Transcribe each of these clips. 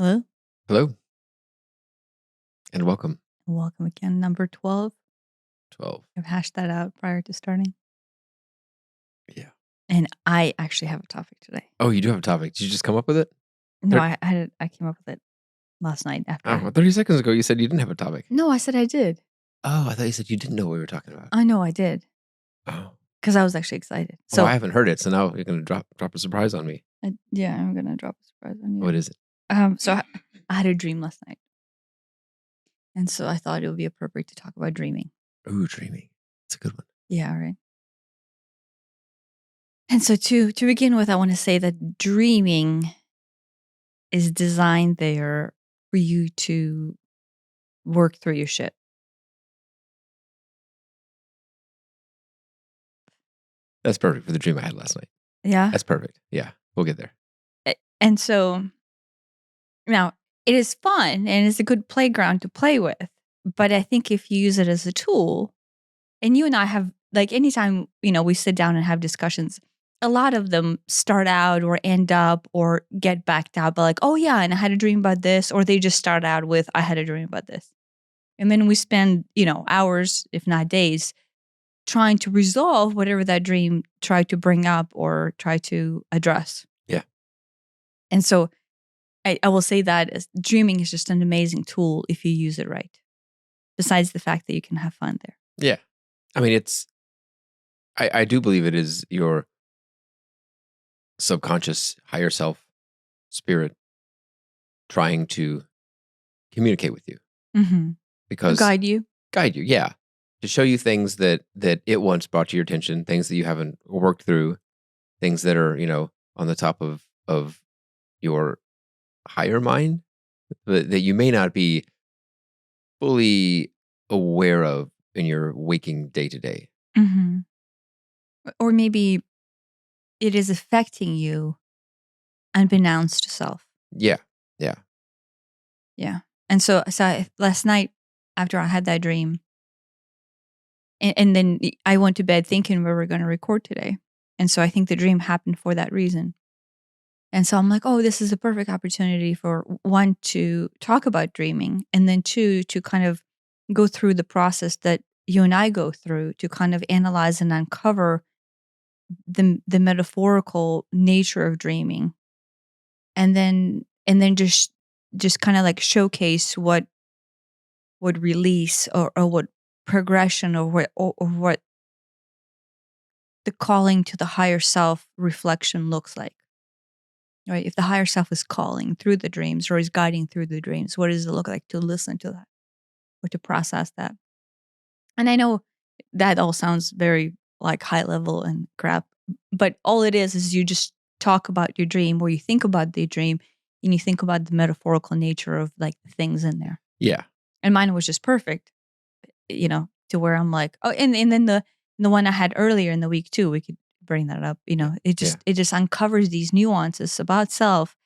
Hello? Hello and welcome. Welcome again. Number 12. 12. I've hashed that out prior to starting. Yeah. And I actually have a topic today. Oh, you do have a topic. Did you just come up with it? No, Thir- I came up with it last night after. Oh, 30 seconds ago, you said you didn't have a topic. No, I said I did. Oh, I thought you said you didn't know what we were talking about. I know I did Oh. because I was actually excited. So So I haven't heard it, so now you're going to drop a surprise on me. yeah, I'm going to drop a surprise on you. What is it? So I had a dream last night. And so I thought it would be appropriate to talk about dreaming. Ooh, dreaming. It's a good one. Yeah, right. And so to begin with, I want to say that dreaming is designed there for you to work through your shit. That's perfect for the dream I had last night. Yeah. That's perfect. Yeah, we'll get there. And so now it is fun and it's a good playground to play with. But I think if you use it as a tool, and you and I have, like, anytime, we sit down and have discussions, a lot of them start out or end up or get backed out by, like, oh, yeah, and I had a dream about this. Or they just start out with, I had a dream about this. And then we spend, hours, if not days, trying to resolve whatever that dream tried to bring up or try to address. Yeah. And so I will say that dreaming is just an amazing tool if you use it right. Besides the fact that you can have fun there. Yeah. I mean, I do believe it is your subconscious higher self spirit trying to communicate with you. Mm-hmm. Because guide you, yeah. To show you things that it once brought to your attention, things that you haven't worked through, things that are, on the top of your higher mind that you may not be fully aware of in your waking day to day. mm-hmm. Or maybe it is affecting you unbeknownst to self. Yeah. And so last night after I had that dream, and then I went to bed thinking we were going to record today. And so I think the dream happened for that reason. And so I'm like, oh, this is a perfect opportunity for one, to talk about dreaming, and then two, to kind of go through the process that you and I go through to kind of analyze and uncover the metaphorical nature of dreaming. And then just kind of like showcase what release or what progression or what the calling to the higher self reflection looks like. Right? If the higher self is calling through the dreams or is guiding through the dreams, what does it look like to listen to that or to process that? And I know that all sounds very like high level and crap, but all it is you just talk about your dream, or you think about the dream and you think about the metaphorical nature of like the things in there. Yeah. And mine was just perfect, to where I'm like, oh, and then the one I had earlier in the week too, we could bring that up. It just uncovers these nuances about self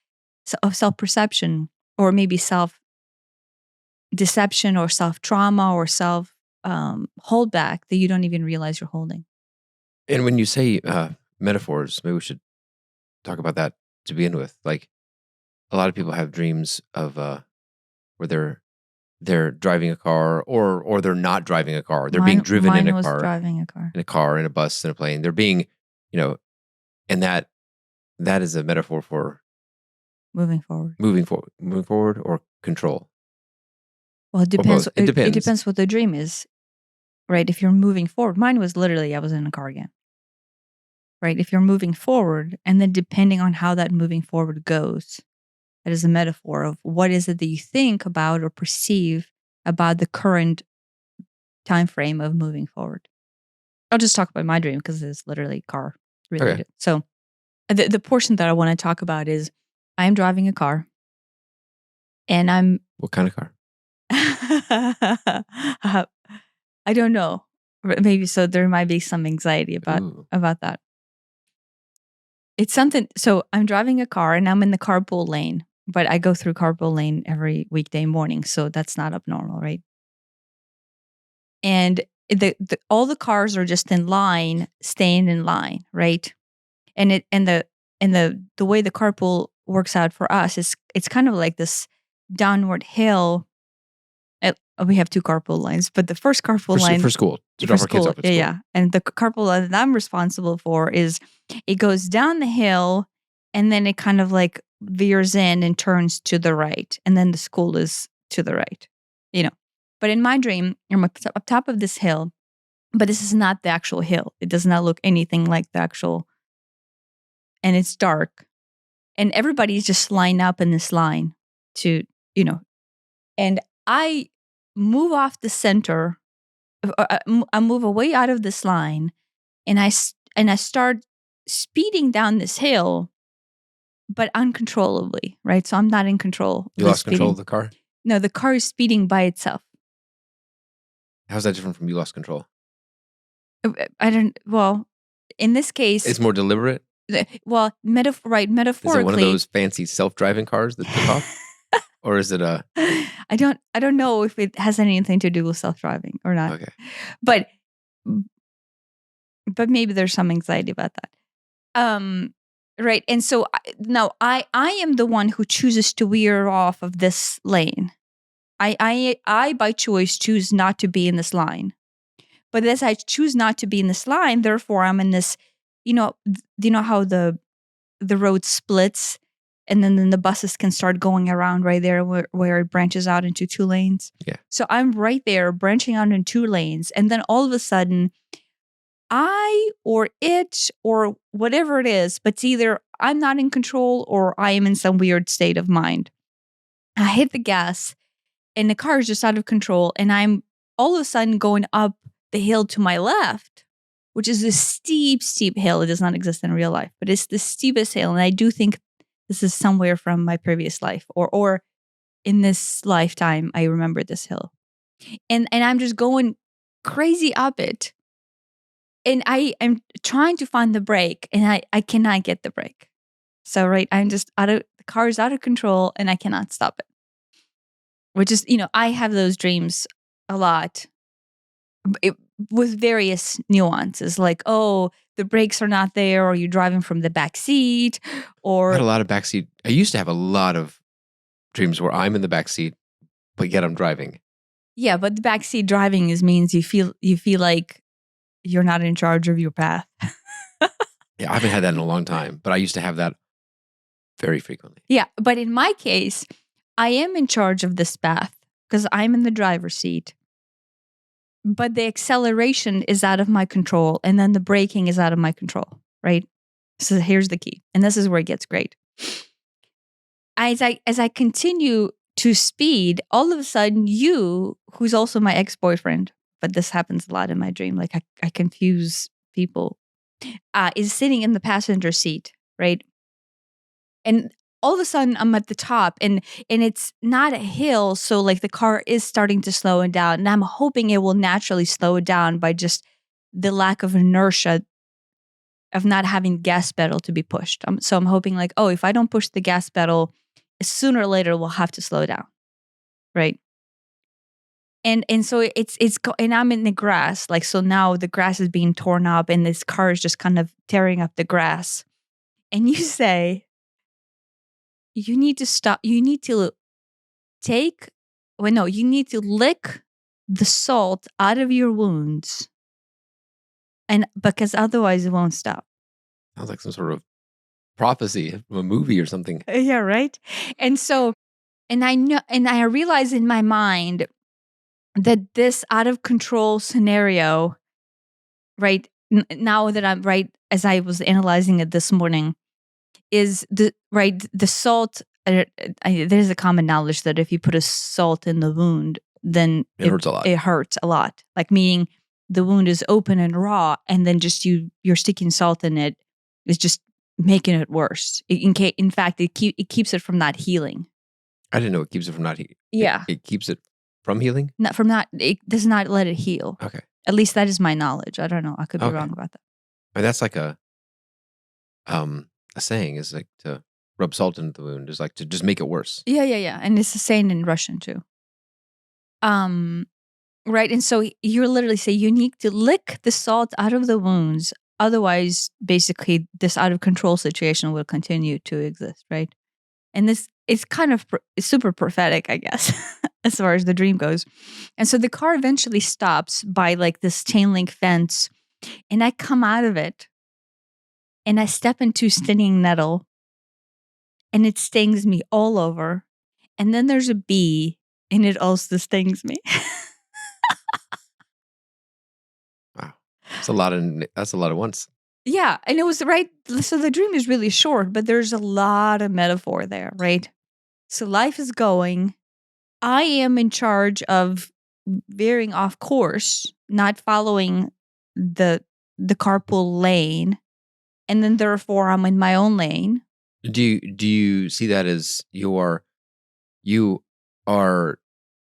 perception, or maybe self deception, or self trauma, or self holdback that you don't even realize you're holding. And when you say metaphors, maybe we should talk about that to begin with. Like, a lot of people have dreams of where they're driving a car, or they're not driving a car. They're being driven in a car. Driving a car. In a car, in a bus, in a plane. They're being, and that is a metaphor for moving forward. Moving forward, or control. Well, it depends. It depends. It depends what the dream is, right? If you're moving forward, mine was literally I was in a car again. Right? If you're moving forward, and then depending on how that moving forward goes, that is a metaphor of what is it that you think about or perceive about the current time frame of moving forward. I'll just talk about my dream because it's literally car related. Okay. So the portion that I want to talk about is I am driving a car, and I'm... What kind of car? I don't know. Maybe so. There might be some anxiety about that. It's something. So I'm driving a car and I'm in the carpool lane, but I go through carpool lane every weekday morning, so that's not abnormal, right? And all the cars are just in line, staying in line, right? And the way the carpool works out for us is it's kind of like this downward hill. We have 2 carpool lines, but the first carpool line for school to for drop our kids school, off at school. yeah. And the carpool line that I'm responsible for is it goes down the hill and then it kind of like veers in and turns to the right, and then the school is to the right, you know. But in my dream, I'm up top of this hill, but this is not the actual hill. It does not look anything like the actual, and it's dark, and everybody's just lined up in this line to, and I move off the center. I move away out of this line, and I start speeding down this hill, but uncontrollably, right? So I'm not in control. You lost control of the car? No, the car is speeding by itself. How's that different from you lost control? Well, in this case, it's more deliberate? Well, metaphorically. Is it one of those fancy self-driving cars that took off? Or is it a... I don't know if it has anything to do with self-driving or not. Okay. But maybe there's some anxiety about that. Right. And so now I am the one who chooses to veer off of this lane. I by choice choose not to be in this line. But as I choose not to be in this line, therefore I'm in this, you know how the road splits, and then the buses can start going around right there where it branches out into 2 lanes. Yeah. So I'm right there branching out in 2 lanes. And then all of a sudden, I or it or whatever it is, but it's either I'm not in control or I am in some weird state of mind. I hit the gas and the car is just out of control. And I'm all of a sudden going up the hill to my left, which is a steep, steep hill. It does not exist in real life, but it's the steepest hill. And I do think this is somewhere from my previous life or in this lifetime, I remember this hill. And I'm just going crazy up it. And I am trying to find the brake, and I cannot get the brake. So, right, I'm just the car is out of control and I cannot stop it. Which is, I have those dreams a lot with various nuances, like, oh, the brakes are not there, or you're driving from the back seat, or... I had a lot of backseat. I used to have a lot of dreams where I'm in the back seat, but yet I'm driving. Yeah, but the backseat driving means you feel like you're not in charge of your path. Yeah, I haven't had that in a long time, but I used to have that very frequently. Yeah, but in my case, I am in charge of this path because I'm in the driver's seat. But the acceleration is out of my control, and then the braking is out of my control, right? So here's the key, and this is where it gets great. As I continue to speed, all of a sudden you, who's also my ex-boyfriend, but this happens a lot in my dream, like I confuse people, is sitting in the passenger seat, right? And all of a sudden I'm at the top, and it's not a hill, so like the car is starting to slow it down, and I'm hoping it will naturally slow it down by just the lack of inertia of not having gas pedal to be pushed. So I'm hoping like, oh, if I don't push the gas pedal, sooner or later we'll have to slow down, right? And so and I'm in the grass, like, so now the grass is being torn up, and this car is just kind of tearing up the grass, and you say, you need to stop. You need to you need to lick the salt out of your wounds. And because otherwise it won't stop. Sounds like some sort of prophecy of a movie or something. Yeah, right? And so, and I realize in my mind that this out of control scenario, right, now that I'm right, as I was analyzing it this morning, is the salt. There's a common knowledge that if you put a salt in the wound, then it hurts a lot. It hurts a lot. Like, meaning the wound is open and raw, and then just you're sticking salt in it is just making it worse. In fact, it keeps it from not healing. I didn't know it keeps it from not healing. Yeah, it keeps it from healing. It does not let it heal. Okay, at least that is my knowledge. I don't know. I could be wrong about that. I mean, that's like a saying is like to rub salt into the wound is like to just make it worse. Yeah. And it's a saying in Russian too. Right. And so you're literally saying you need to lick the salt out of the wounds. Otherwise, basically, this out of control situation will continue to exist, right? And this is kind of super prophetic, I guess, as far as the dream goes. And so the car eventually stops by like this chain link fence, and I come out of it and I step into stinging nettle, and it stings me all over. And then there's a bee, and it also stings me. Wow. That's a lot of once. Yeah, and it was right. So the dream is really short, but there's a lot of metaphor there, right? So life is going. I am in charge of veering off course, not following the carpool lane, and then therefore I'm in my own lane. Do you see that as you are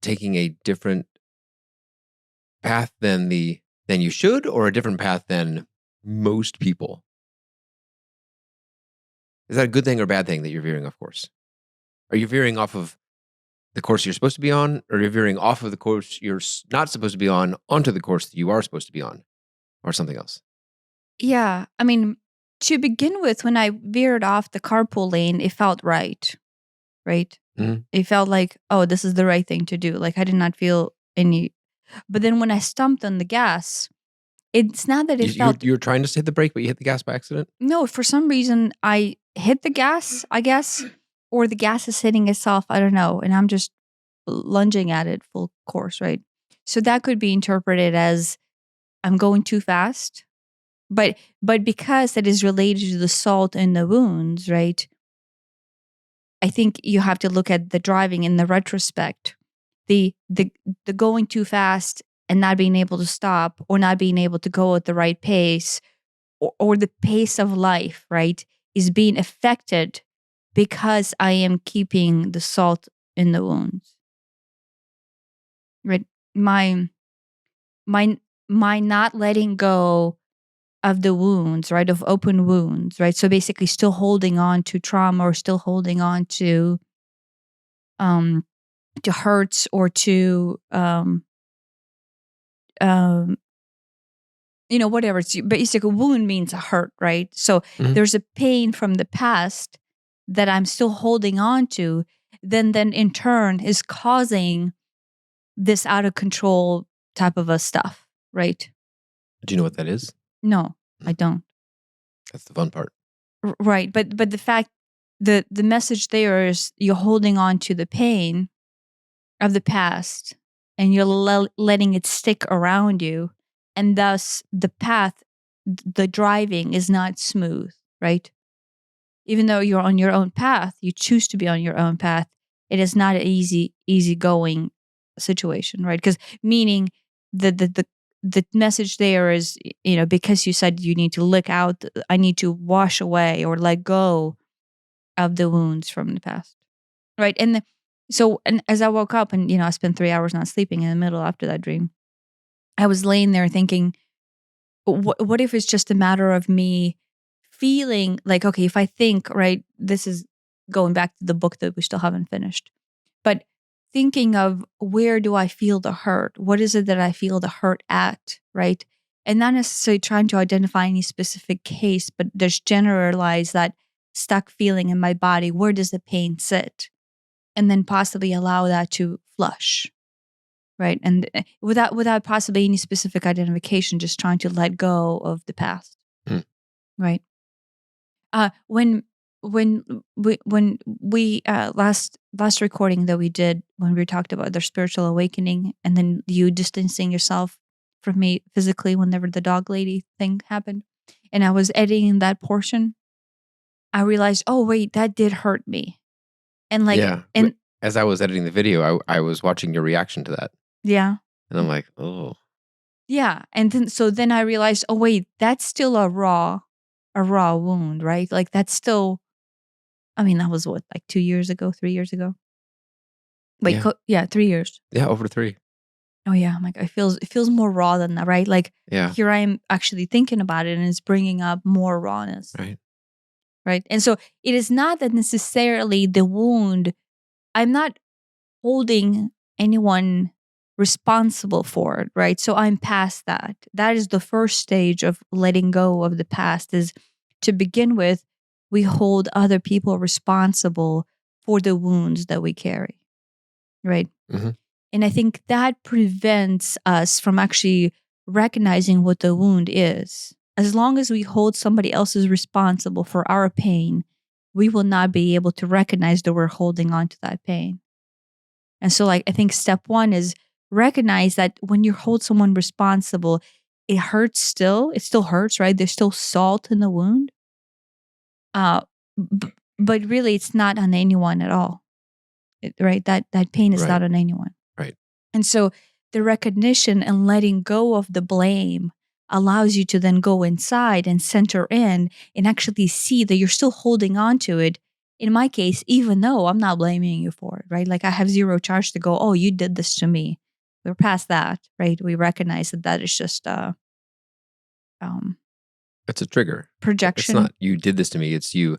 taking a different path than you should, or a different path than most people? Is that a good thing or a bad thing that you're veering off course? Are you veering off of the course you're supposed to be on, or you're veering off of the course you're not supposed to be on onto the course that you are supposed to be on, or something else? Yeah, I mean, to begin with, when I veered off the carpool lane, it felt right, right? Mhm. It felt like, oh, this is the right thing to do. Like I did not feel any. But then when I stumped on the gas, it's not that it felt. You're trying to hit the brake, but you hit the gas by accident? No, for some reason I hit the gas, I guess, or the gas is hitting itself. I don't know, and I'm just lunging at it full course, right? So that could be interpreted as I'm going too fast. But because that is related to the salt and the wounds, right? I think you have to look at the driving in the retrospect. The going too fast and not being able to stop, or not being able to go at the right pace, or the pace of life, right, is being affected because I am keeping the salt in the wounds. Right? My not letting go of the wounds, right, of open wounds, right? So basically still holding on to trauma, or still holding on to hurts, or to whatever. It's basically, a wound means a hurt, right? So Mhm. there's a pain from the past that I'm still holding on to, then in turn is causing this out of control type of a stuff, right? Do you know what that is? No, I don't. That's the fun part. Right, but the fact, the message there is you're holding on to the pain of the past, and you're letting it stick around you, and thus the path, the driving is not smooth, right? Even though you're on your own path, you choose to be on your own path. It is not an easy going situation, right? Because meaning the message there is, because you said you need to look out, I need to wash away or let go of the wounds from the past, right? And as I woke up, and I spent 3 hours not sleeping in the middle after that dream, I was laying there thinking, what if it's just a matter of me feeling like, okay, if I think, right, this is going back to the book that we still haven't finished, but thinking of, where do I feel the hurt? What is it that I feel the hurt at, right? And not necessarily trying to identify any specific case, but just generalize that stuck feeling in my body. Where does the pain sit? And then possibly allow that to flush, right? And without possibly any specific identification, just trying to let go of the past, right? When we last recording that we did, when we talked about their spiritual awakening, and then you distancing yourself from me physically whenever the dog lady thing happened, and I was editing that portion, I realized, oh wait, that did hurt me, and Yeah. As I was editing the video, I was watching your reaction to that, yeah, and I'm like, oh, yeah, and then I realized, oh wait, that's still a raw wound, right? Like that's still. I mean, that was what, like 2 years ago, 3 years ago? Wait, yeah, 3 years. yeah, over 3. Oh yeah, I'm like, it feels more raw than that, right? Like Yeah, here I am actually thinking about it, and it's bringing up more rawness, right. right? And so it is not that necessarily the wound. I'm not holding anyone responsible for it, right? So I'm past that. That is the first stage of letting go of the past. Is to begin with, we hold other people responsible for the wounds that we carry, right? Mm-hmm. And I think that prevents us from actually recognizing what the wound is. As long as we hold somebody else as responsible for our pain, we will not be able to recognize that we're holding on to that pain. And so, like, I think step one is recognize that when you hold someone responsible, it hurts still. It still hurts, right? There's still salt in the wound. But really, it's not on anyone at all, right? That pain is not Right. on anyone. Right. And so the recognition and letting go of the blame allows you to then go inside and center in and actually see that you're still holding on to it. In my case, even though I'm not blaming you for it, right? Like I have zero charge to go, oh, you did this to me. We're past that, right? We recognize that that is just It's a trigger. It's projection. not you did this to me. It's you.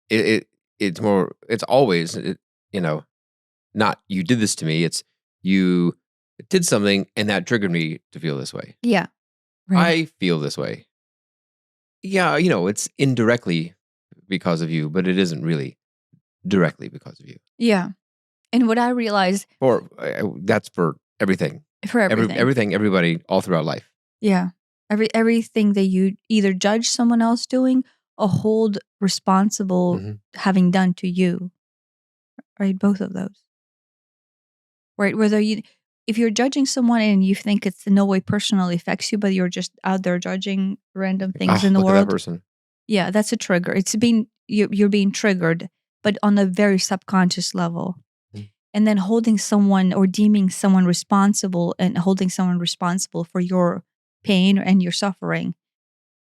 It's more. It's always not you did this to me. It's you did something and that triggered me to feel this way. Yeah. Right. I feel this way. Yeah, it's indirectly because of you, but it isn't really directly because of you. Yeah. And what I realized That's for everything. for everything. Everything, everybody, all throughout life. Yeah. Everything that you either judge someone else doing or hold responsible Mhm. having done to you. Right? Both of those. Right? If you're judging someone and you think it's in no way personally affects you, but you're just out there judging random things in the Look at that world. person. Yeah, that's a trigger. You're being triggered, but on a very subconscious level. Mm. And then holding someone or deeming someone responsible and holding someone responsible for your pain and your suffering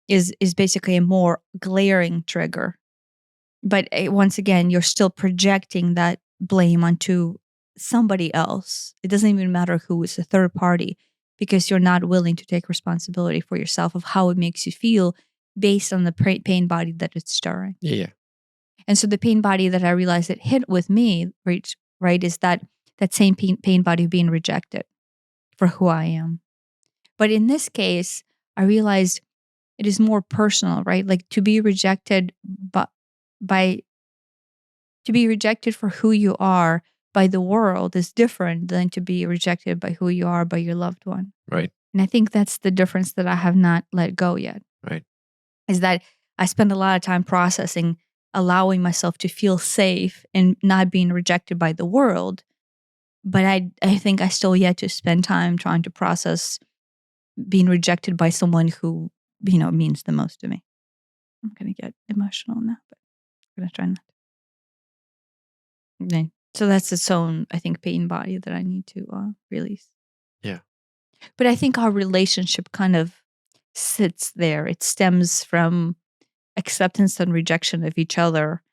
is basically a more glaring trigger. But once again, you're still projecting that blame onto somebody else. It doesn't even matter who is a third party because you're not willing to take responsibility for yourself of how it makes you feel based on the pain body that it's stirring. Yeah. And so the pain body that I realized it hit with me, right, is that same pain body of being rejected for who I am. But in this case, I realized it is more personal, right? Like to be rejected to be rejected for who you are by the world is different than to be rejected by who you are by your loved one. Right. And I think that's the difference that I have not let go yet. Right. Is that I spend a lot of time processing, allowing myself to feel safe and not being rejected by the world. But I think I still yet to spend time trying to process being rejected by someone who, means the most to me. I'm going to get emotional now, but I'm going to try not to. Okay. So that's its own, I think, pain body that I need to release. Yeah. But I think our relationship kind of sits there. It stems from acceptance and rejection of each other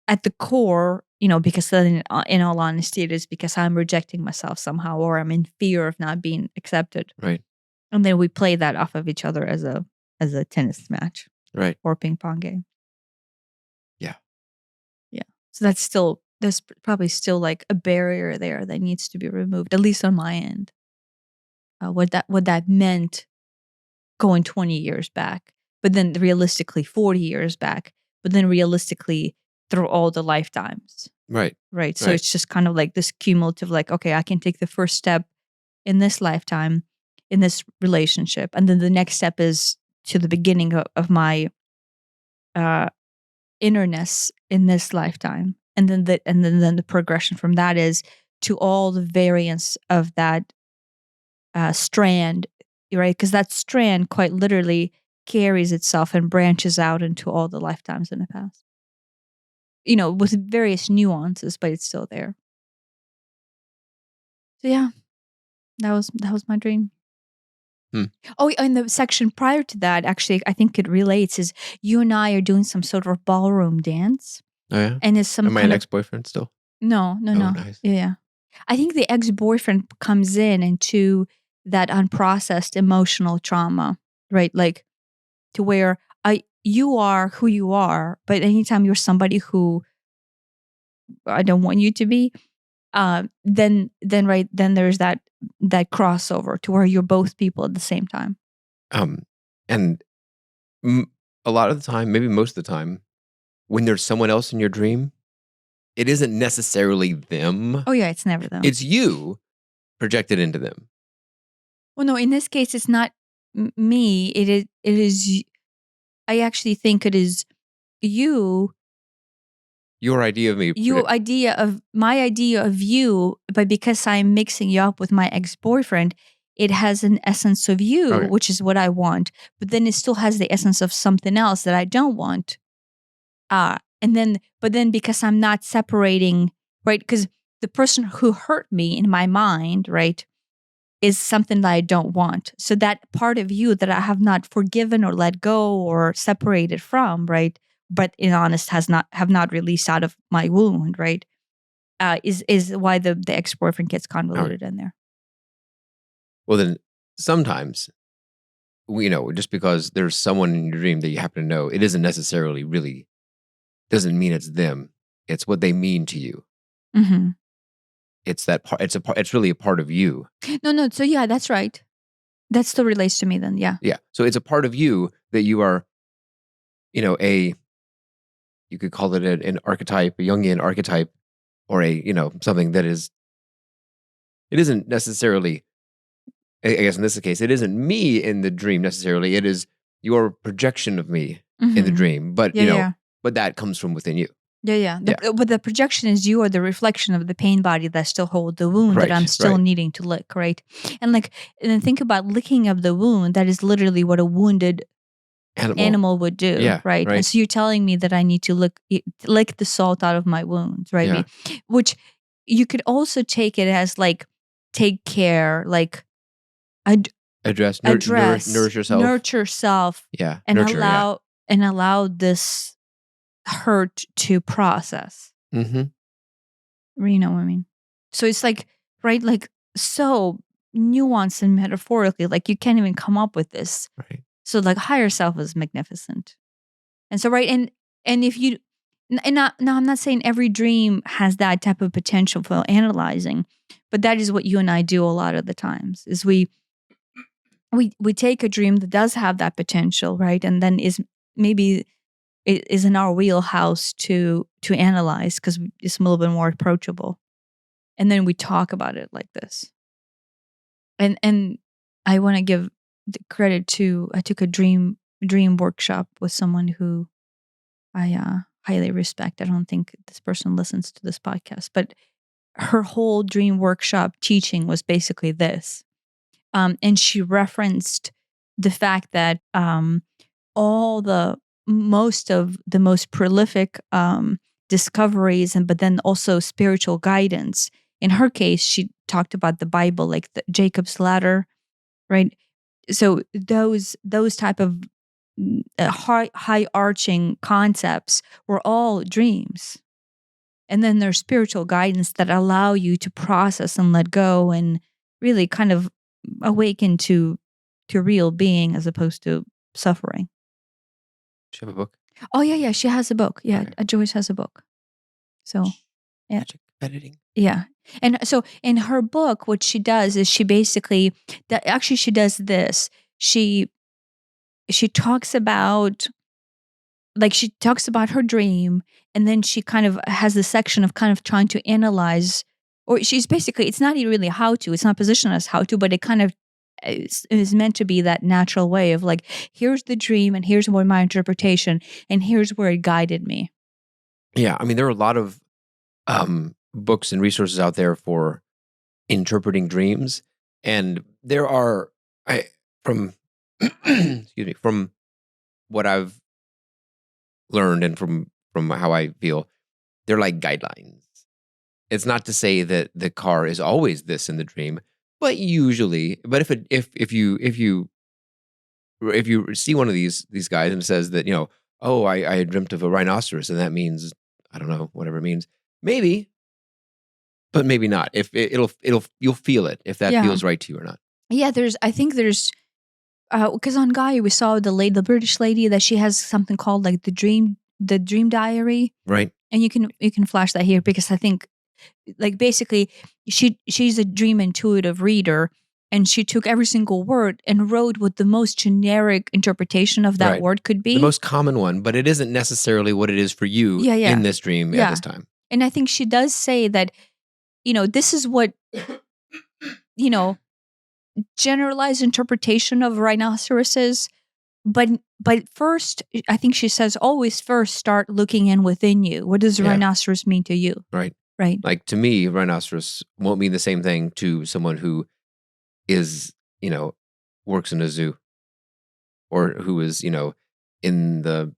at the core, because then in all honesty, it is because I'm rejecting myself somehow or I'm in fear of not being accepted. Right. And then we play that off of each other as a tennis match. Right. Or ping pong game. Yeah. Yeah. So there's probably still like a barrier there that needs to be removed, at least on my end. What that meant going 20 years back, but then realistically 40 years back, but then realistically through all the lifetimes. Right. Right. So it's just kind of like this cumulative, like, okay, I can take the first step in this lifetime, in this relationship. And then the next step is to the beginning of my innerness in this lifetime. And then the progression from that is to all the variants of that strand, right? Because that strand quite literally carries itself and branches out into all the lifetimes in the past. With various nuances, but it's still there. So yeah, that was my dream. Oh, and the section prior to that, actually, I think it relates. Is you and I are doing some sort of ballroom dance. Oh yeah. And is some Am I kind an of ex-boyfriend still? no. Oh, nice. Yeah. I think the ex-boyfriend comes into that unprocessed emotional trauma, right? Like to where you are who you are, but anytime you're somebody who I don't want you to be, then there's that crossover to where you're both people at the same time. And a lot of the time, maybe most of the time, when there's someone else in your dream, it isn't necessarily them. Oh yeah, it's never them. It's you projected into them. Well, no, in this case, it's not me. It is. I actually think it is you. Your idea of me. My idea of you, but because I'm mixing you up with my ex-boyfriend, it has an essence of you, Okay. which is what I want. But then it still has the essence of something else that I don't want. But then because I'm not separating, right? Because the person who hurt me in my mind, right, is something that I don't want. So that part of you that I have not forgiven or let go or separated from, right, but in honest have not released out of my wound, right, is why the ex-boyfriend gets convoluted in there. Well, then sometimes, just because there's someone in your dream that you happen to know, it isn't necessarily really, doesn't mean it's them. It's what they mean to you. Mm-hmm. It's that part. It's really a part of you. No. So yeah, that's right. That still relates to me then. Yeah. Yeah. So it's a part of you that you are, you could call it an archetype, a Jungian archetype, or something that is, it isn't necessarily, I guess in this case, it isn't me in the dream necessarily. It is your projection of me in the dream. But, but that comes from within you. Yeah. But the projection is you are the reflection of the pain body that still holds the wound that I'm still needing to lick, right? And then think about licking of the wound. That is literally what a wounded animal would do, right? And so you're telling me that I need to lick the salt out of my wounds, right? Yeah. Which you could also take it as take care, address, nourish yourself, nurture yourself, yeah, and allow this hurt to process. Mm-hmm. You know what I mean? So it's so nuanced and metaphorically, you can't even come up with this. Right. So higher self is magnificent. And so, right. And if you, and now I'm not saying every dream has that type of potential for analyzing, but that is what you and I do a lot of the times is we take a dream that does have that potential, right? And then is in our wheelhouse to analyze because it's a little bit more approachable. And then we talk about it like this. And I want to give the credit to, I took a dream workshop with someone who I highly respect. I don't think this person listens to this podcast, but her whole dream workshop teaching was basically this. And she referenced the fact that most of the most prolific discoveries but then also spiritual guidance. In her case, she talked about the Bible, like the Jacob's ladder, right? So those type of high arching concepts were all dreams. And then there's spiritual guidance that allow you to process and let go and really kind of awaken to real being as opposed to suffering. Does she have a book? Oh yeah, she has a book. Yeah, okay. Joyce has a book. So yeah. Magic editing. Yeah. And so in her book, what she does is she basically she does this. She talks about her dream, and then she kind of has this section of kind of trying to analyze, or she's basically, it's not really how to, it's not positioned as how to, but it kind of is meant to be that natural way of here's the dream and here's what my interpretation and here's where it guided me. Yeah. I mean, there are a lot of books and resources out there for interpreting dreams. And there are, from what I've learned and from how I feel, they're like guidelines. It's not to say that the car is always this in the dream, but usually, if you see one of these guys and it says that, I dreamt of a rhinoceros and that means, I don't know, whatever it means, maybe, but maybe not. If you'll feel it if that feels right to you or not. Yeah, I think there's because on Gaia we saw the British lady that she has something called the dream diary, right? And you can flash that here because I think basically she's a dream intuitive reader, and she took every single word and wrote what the most generic interpretation of that word could be, the most common one, but it isn't necessarily what it is for you in this dream at this time. And I think she does say that, this is what, generalized interpretation of rhinoceroses. But first, I think she says, always first start looking in within you. What does rhinoceros mean to you? Right. Right. Like to me, rhinoceros won't mean the same thing to someone who is, works in a zoo, or who is, in the,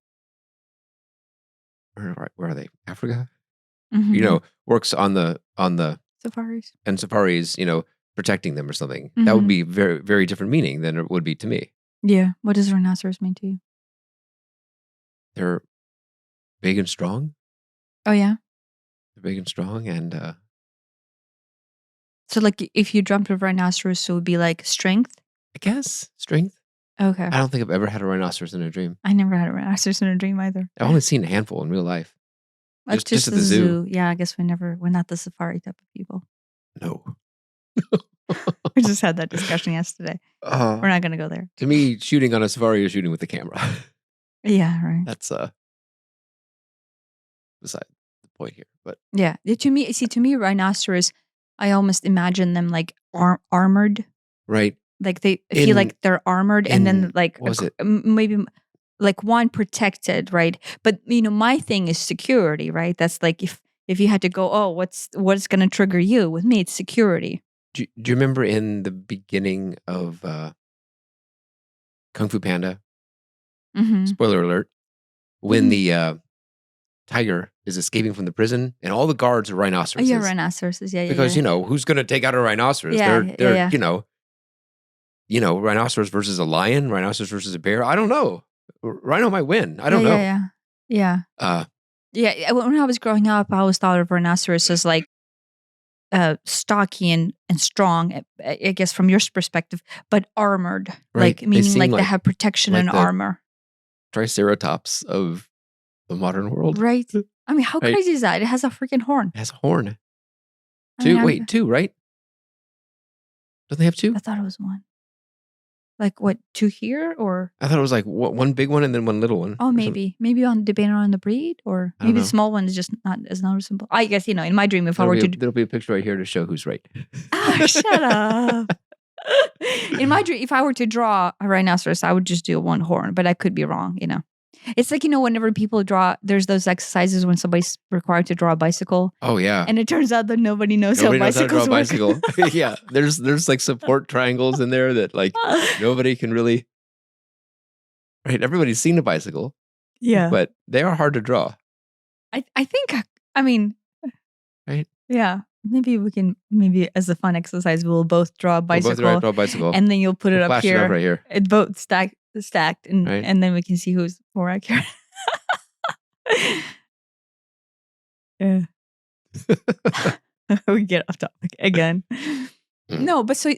where are they? Africa? Mhm. Works on the Safaris. and safaris, protecting them or something. Mhm. That would be very, very different meaning than it would be to me. Yeah. What does rhinoceros mean to you? They're big and strong. Oh, yeah? They're big and strong, and So, like, if you dreamt of rhinoceros, it would be like strength? I guess strength. Okay. I don't think I've ever had a rhinoceros in a dream. I never had a rhinoceros in a dream either. I've only seen a handful in real life. Like Just at the zoo. Yeah, I guess we're not the safari type of people. No. We just had that discussion yesterday. We're not going to go there. To me, shooting on a safari is shooting with the camera. Yeah, right. That's beside the point here. But yeah, to me, rhinoceros, I almost imagine them like armored. Right. Like they feel like they're armored, and then like what was it? maybe like one protected, right? But my thing is security, right? That's like if you had to go, oh, what's going to trigger you? With me, it's security. Do you remember in the beginning of Kung Fu Panda? Mm-hmm. Spoiler alert. When the tiger is escaping from the prison, and all the guards are rhinoceroses. Oh, yeah, rhinoceroses. Yeah, because who's going to take out a rhinoceros? Yeah, they're rhinoceros versus a lion, rhinoceros versus a bear. I don't know. Rhino might win. I don't know. Yeah. When I was growing up, I always thought of rhinoceros as like stocky and strong, I guess from your perspective, but armored, Right. like meaning like they have protection and armor. Triceratops of the modern world. Right. I mean, how crazy is that? It has a freaking horn. It has a horn. Two, right? Don't they have two? I thought it was one. Like what, two here or? I thought it was like one big one and then one little one. Oh, maybe depending on the breed, or maybe the small one is just not as noticeable. I guess in my dream, if there'll be a picture right here to show who's right. Shut up. In my dream, if I were to draw a rhinoceros, I would just do one horn, but I could be wrong. It's like, whenever people draw, there's those exercises when somebody's required to draw a bicycle. Oh, yeah. And it turns out that nobody knows how bicycles work. Yeah. There's like support triangles in there that like nobody can really. Right. Everybody's seen a bicycle. Yeah. But they are hard to draw. I think, I mean. Right. Yeah. Maybe as a fun exercise, we'll both draw a bicycle. We'll both draw a bicycle. And then you'll put it up here. It up right here. It both stacked, and then we can see who's more accurate. Yeah. We get off topic again. No, but so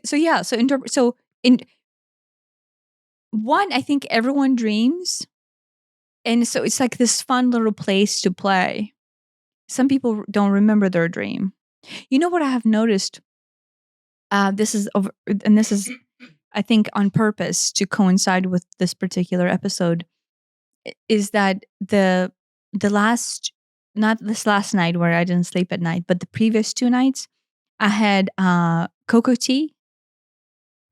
in one, I think everyone dreams, and so it's like this fun little place to play. Some people don't remember their dream. You know what I have noticed? This is I think on purpose to coincide with this particular episode, is that the last, not this last night where I didn't sleep at night, but the previous 2 nights, I had cocoa tea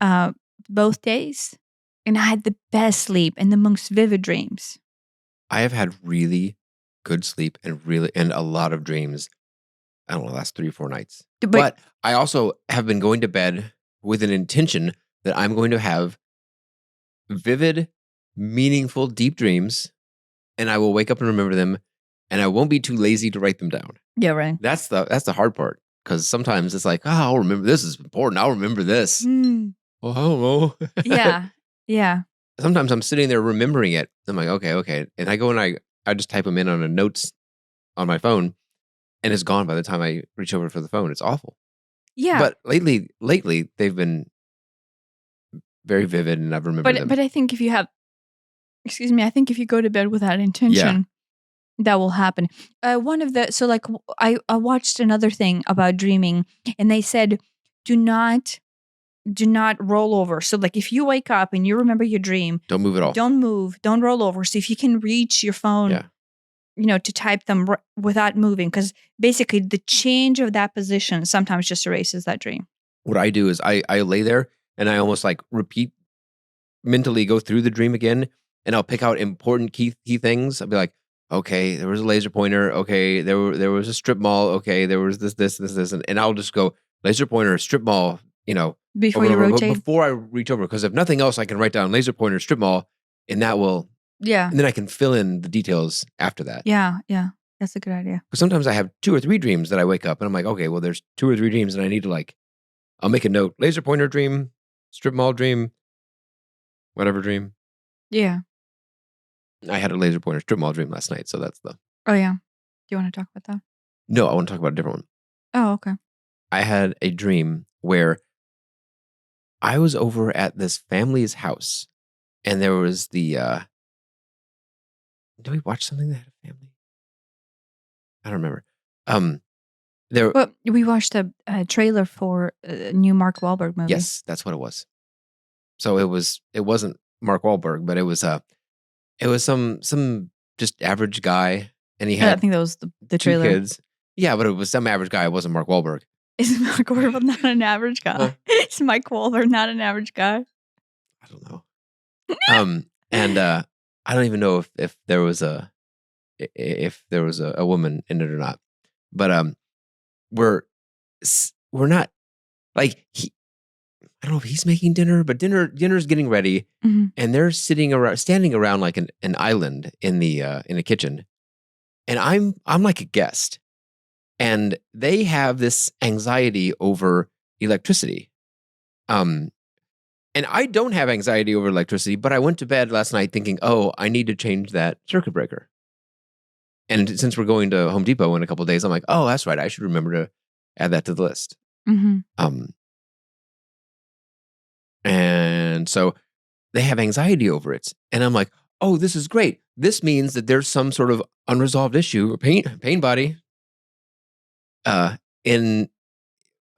both days, and I had the best sleep and the most vivid dreams. I have had really good sleep and a lot of dreams. I don't know, the last 3 or 4 nights. But I also have been going to bed with an intention that I'm going to have vivid, meaningful, deep dreams, and I will wake up and remember them, and I won't be too lazy to write them down. Yeah, right. That's the hard part, because sometimes it's like, I'll remember this is important. I'll remember this. Well, I don't know. Yeah. Sometimes I'm sitting there remembering it. I'm like, okay. And I go and I just type them in on a notes on my phone, and it's gone by the time I reach over for the phone. It's awful. Yeah. But lately they've been very vivid, and I've remembered them. But I think if you have, I think if you go to bed with that intention, that will happen. I watched another thing about dreaming, and they said, do not roll over. So like if you wake up and you remember your dream, don't move at all. Don't move. Don't roll over. So if you can reach your phone to type them without moving, because basically the change of that position sometimes just erases that dream. What I do is I lay there and I almost like mentally go through the dream again, and I'll pick out important key things. I'll be like, okay, there was a laser pointer. Okay, there was a strip mall. Okay, there was this, and I'll just go laser pointer, strip mall. Before you rotate. Before I reach over, because if nothing else, I can write down laser pointer, strip mall, and that will. Yeah. And then I can fill in the details after that. Yeah, that's a good idea. Because sometimes I have 2 or 3 dreams that I wake up and I'm like, okay, well, there's 2 or 3 dreams, and I need to I'll make a note: laser pointer dream, strip mall dream, whatever dream. Yeah. I had a laser pointer strip mall dream last night, so that's the. Oh yeah. Do you want to talk about that? No, I want to talk about a different one. Oh, okay. I had a dream where I was over at this family's house, and there was the. Did we watch something that had a family? I don't remember. Well, we watched a trailer for a new Mark Wahlberg movie. Yes, that's what it was. So it wasn't Mark Wahlberg, but it was some just average guy, and he had. I think that was the trailer. 2 kids. Yeah, but it was some average guy. It wasn't Mark Wahlberg. Is Mark Wahlberg not an average guy? Is Mike Wahlberg not an average guy? I don't know. And I don't even know if there was a woman in it or not. But we're not like I don't know if he's making dinner, but dinner's getting ready, mm-hmm. and they're standing around like an island in a kitchen, and I'm like a guest, and they have this anxiety over electricity. And I don't have anxiety over electricity, but I went to bed last night thinking, oh, I need to change that circuit breaker. And since we're going to Home Depot in a couple of days, I'm like, oh, that's right. I should remember to add that to the list. Mm-hmm. And so they have anxiety over it. And I'm like, oh, this is great. This means that there's some sort of unresolved issue or pain body in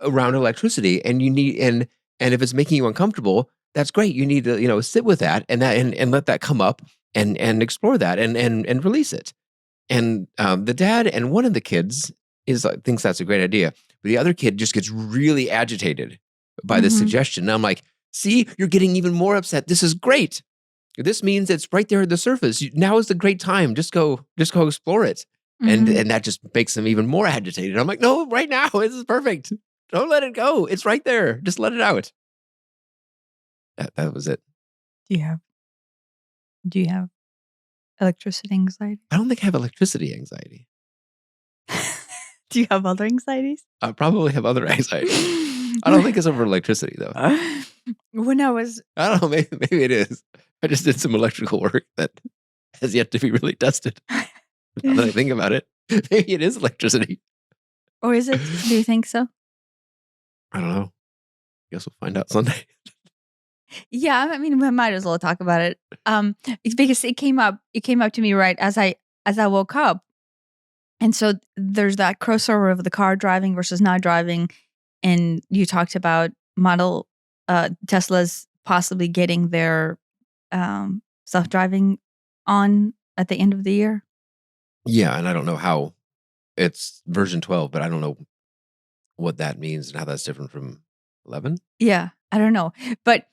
around electricity. And you need, and if it's making you uncomfortable, that's great. You need to, sit with that and let that come up and explore that and release it. And the dad and one of the kids thinks that's a great idea, but the other kid just gets really agitated by this suggestion. And I'm like, see, you're getting even more upset. This is great. This means it's right there at the surface. Now is the great time. Just go explore it. And that just makes them even more agitated. I'm like, no, right now, this is perfect. Don't let it go. It's right there. Just let it out. That was it. Do you have electricity anxiety? I don't think I have electricity anxiety. Do you have other anxieties? I probably have other anxieties. I don't think it's over electricity though. When I don't know, maybe it is. I just did some electrical work that has yet to be really tested. Now that I think about it, maybe it is electricity. Or is it? Do you think so? I don't know. Guess we'll find out Sunday. Yeah, I mean, we might as well talk about it. It's because it came up to me right as I woke up, and so there's that crossover of the car driving versus not driving, and you talked about model Teslas possibly getting their self-driving on at the end of the year. Yeah, and I don't know how it's version 12, but I don't know what that means and how that's different from 11. Yeah, I don't know, but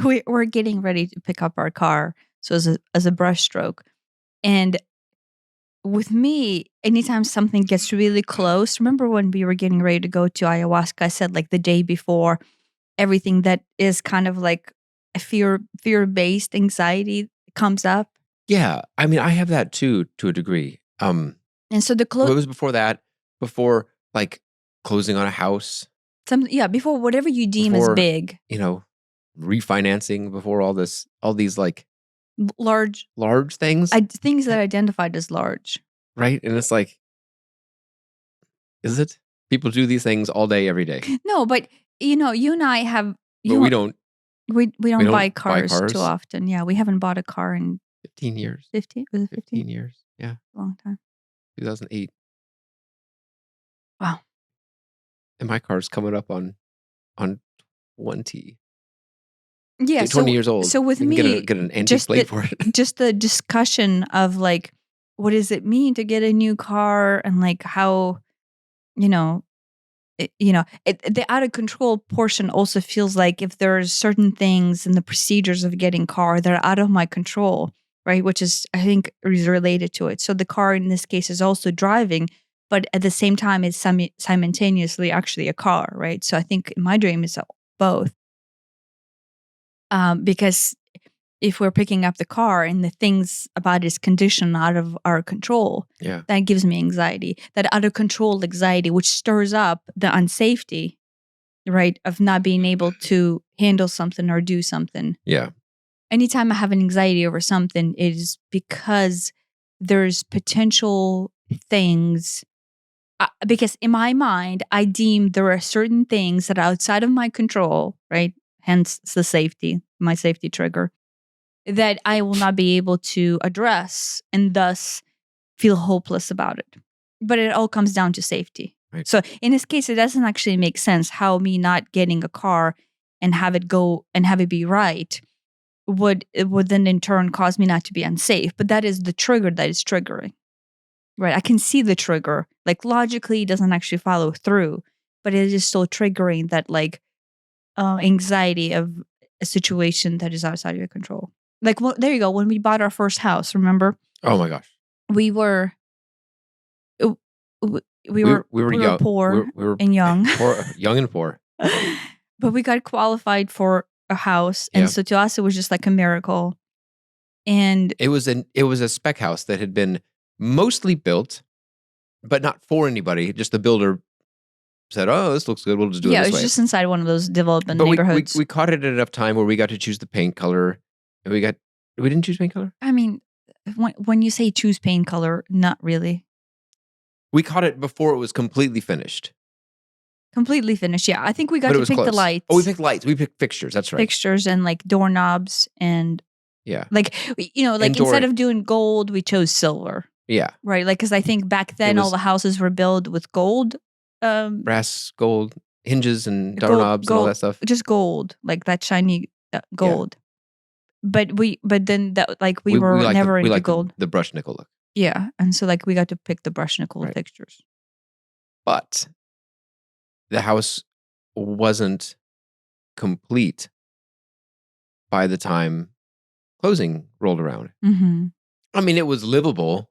we're getting ready to pick up our car, so as a brush stroke, and with me, anytime something gets really close, remember when we were getting ready to go to ayahuasca, I said like the day before, everything that is kind of like a fear-based anxiety comes up. Yeah, I mean, I have that too, to a degree. And so the It was before that, before like closing on a house. Before whatever you deem as big. Refinancing, before all these like large things. Things that are identified as large. Right? And it's like, is it? People do these things all day, every day. No, but you and I have. But we don't. We don't buy cars too often. Yeah, we haven't bought a car in 15 years. 15? Was it 15? 15 years. Yeah. A long time. 2008. Wow. And my car's coming up on 20. Yeah, 20 years old. So with me, get an antique plate for it. Just the discussion of like what does it mean to get a new car, and like how, the out of control portion also feels like if there's certain things in the procedures of getting car that are out of my control, right? Which is, I think, is related to it. So the car in this case is also driving, but at the same time, it's simultaneously actually a car, right? So I think in my dream it's both. Because if we're picking up the car and the things about its condition out of our control, that gives me anxiety. That out of control anxiety, which stirs up the unsafety, right, of not being able to handle something or do something. Yeah. Anytime I have an anxiety over something, it is because there's potential things. Because in my mind, I deem there are certain things that are outside of my control, right? Hence the safety, my safety trigger, that I will not be able to address and thus feel hopeless about it. But it all comes down to safety. Right. So in this case, it doesn't actually make sense how me not getting a car and have it go and have it be right would then in turn cause me not to be unsafe. But that is the trigger that is triggering. Right. I can see the trigger. Like logically it doesn't actually follow through, but it is still triggering that like anxiety of a situation that is outside of your control. Like, well, there you go. When we bought our first house, remember? Oh my gosh. We were young, poor and young. Young and poor. But we got qualified for a house. And so to us, it was just like a miracle. And it was a spec house that had been mostly built, but not for anybody. Just the builder said, "Oh, this looks good. We'll just do it this way." Yeah, it was just inside one of those development neighborhoods. We caught it at enough time where we got to choose the paint color. And we didn't choose paint color? I mean, when you say choose paint color, not really. We caught it before it was completely finished. Completely finished, yeah. I think we got to pick the lights. Oh, we picked lights. We picked fixtures. That's right. Fixtures and like doorknobs and like instead of doing gold, we chose silver. Yeah. Right, like because I think back then all the houses were built with gold, brass, gold hinges and doorknobs and all that stuff. Just gold, like that shiny gold. Yeah. But then that like we were never into gold. The brushed nickel look. Yeah, and so like we got to pick the brushed nickel fixtures. But the house wasn't complete by the time closing rolled around. Mm-hmm. I mean, it was livable,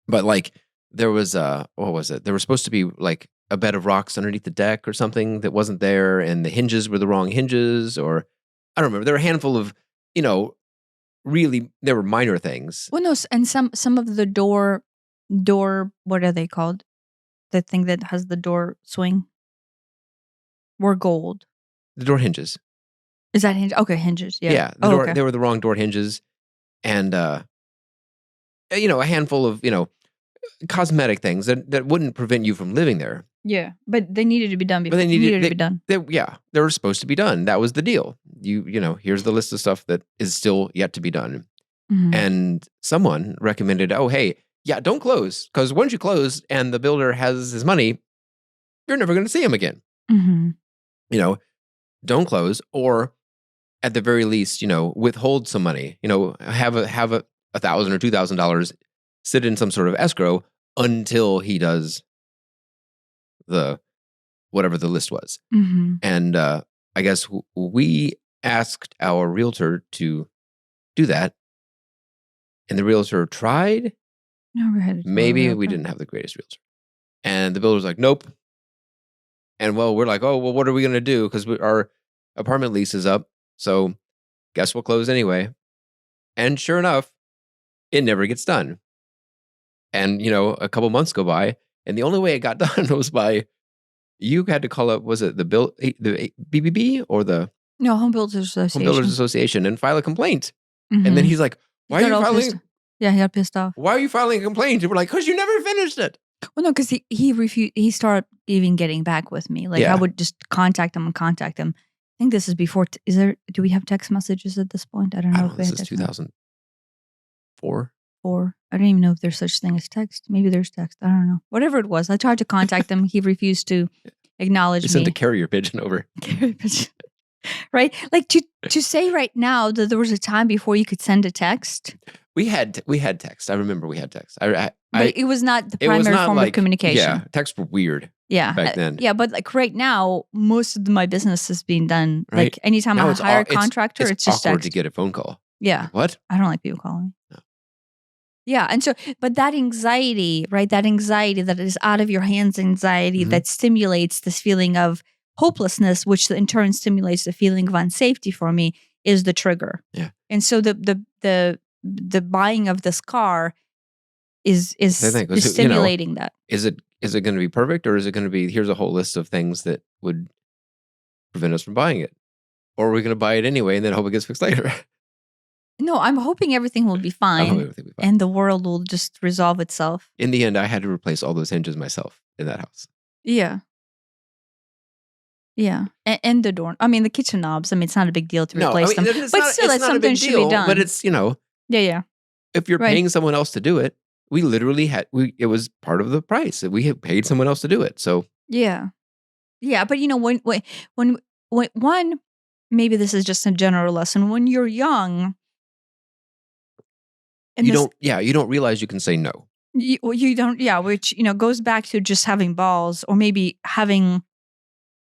but like there was what was it? There was supposed to be like a bed of rocks underneath the deck or something that wasn't there, and the hinges were the wrong hinges, or I don't remember. There were a handful of, really, there were minor things. Well, no, and some of the door, what are they called? The thing that has the door swing were gold. The door hinges. Is that hinge? Okay, hinges. Yeah. Yeah. They were the wrong door hinges, and a handful of cosmetic things that wouldn't prevent you from living there. Yeah, but they needed to be done before. But they needed to be done. They were supposed to be done. That was the deal. Here's the list of stuff that is still yet to be done. Mm-hmm. And someone recommended, oh, hey, don't close, because once you close and the builder has his money, you're never going to see him again. Mm-hmm. Don't close, or at the very least, withhold some money. Have a $1,000 or $2,000 sit in some sort of escrow until he does the whatever the list was. Mm-hmm. And I guess we asked our realtor to do that, and the realtor tried. Maybe we didn't have the greatest realtor, and the builder was like, "Nope." And we're like, "Oh, well, what are we going to do? Because our apartment lease is up, so guess we'll close anyway." And sure enough, it never gets done. And a couple months go by, and the only way it got done was by you had to call up. Was it the BBB or the Home Builders Association and file a complaint? Mm-hmm. And then he's like, "Why are you filing?" Yeah, he got pissed off. "Why are you filing a complaint?" And we're like, "Because you never finished it." Well, no, because he refused. He started even getting back with me. Like I would just contact him. I think this is before. Do we have text messages at this point? I don't know. This is 2004. I don't even know if there's such thing as text. Maybe there's text. I don't know. Whatever it was, I tried to contact him. He refused to acknowledge me. He sent a carrier pigeon over. Carrier pigeon. Right? Like to say right now that there was a time before you could send a text. We had text. I remember we had text. But it was not the it was primary not form like, of communication. Yeah, texts were weird back then. Yeah, but like right now, most of my business is being done. Right. Like anytime Now I it's hire a it's contractor, it's just awkward text. to get a phone call. Yeah. Like, what? I don't like people calling me. No. Yeah. And so, but that anxiety, right? That anxiety that is out of your hands anxiety Mhm. that stimulates this feeling of hopelessness, which in turn stimulates the feeling of unsafety for me, is the trigger. Yeah. And so the buying of this car is stimulating that. Is it going to be perfect, or is it going to be, here's a whole list of things that would prevent us from buying it? Or are we going to buy it anyway and then hope it gets fixed later? No, I'm hoping everything will be I'm hoping fine everything will be fine. and the world will just resolve itself. In the end, I had to replace all those hinges myself in that house. Yeah. Yeah. And the door. I mean, the kitchen knobs. I mean, it's not a big deal to replace them. But still, it's something that should be done. But it's, Yeah. if you're Right. paying someone else to do it, we literally it was part of the price. We had paid someone else to do it. So Yeah. Yeah. But when one, maybe this is just a general lesson. When you're young, and you don't realize you can say no. you don't, which, goes back to just having balls or maybe having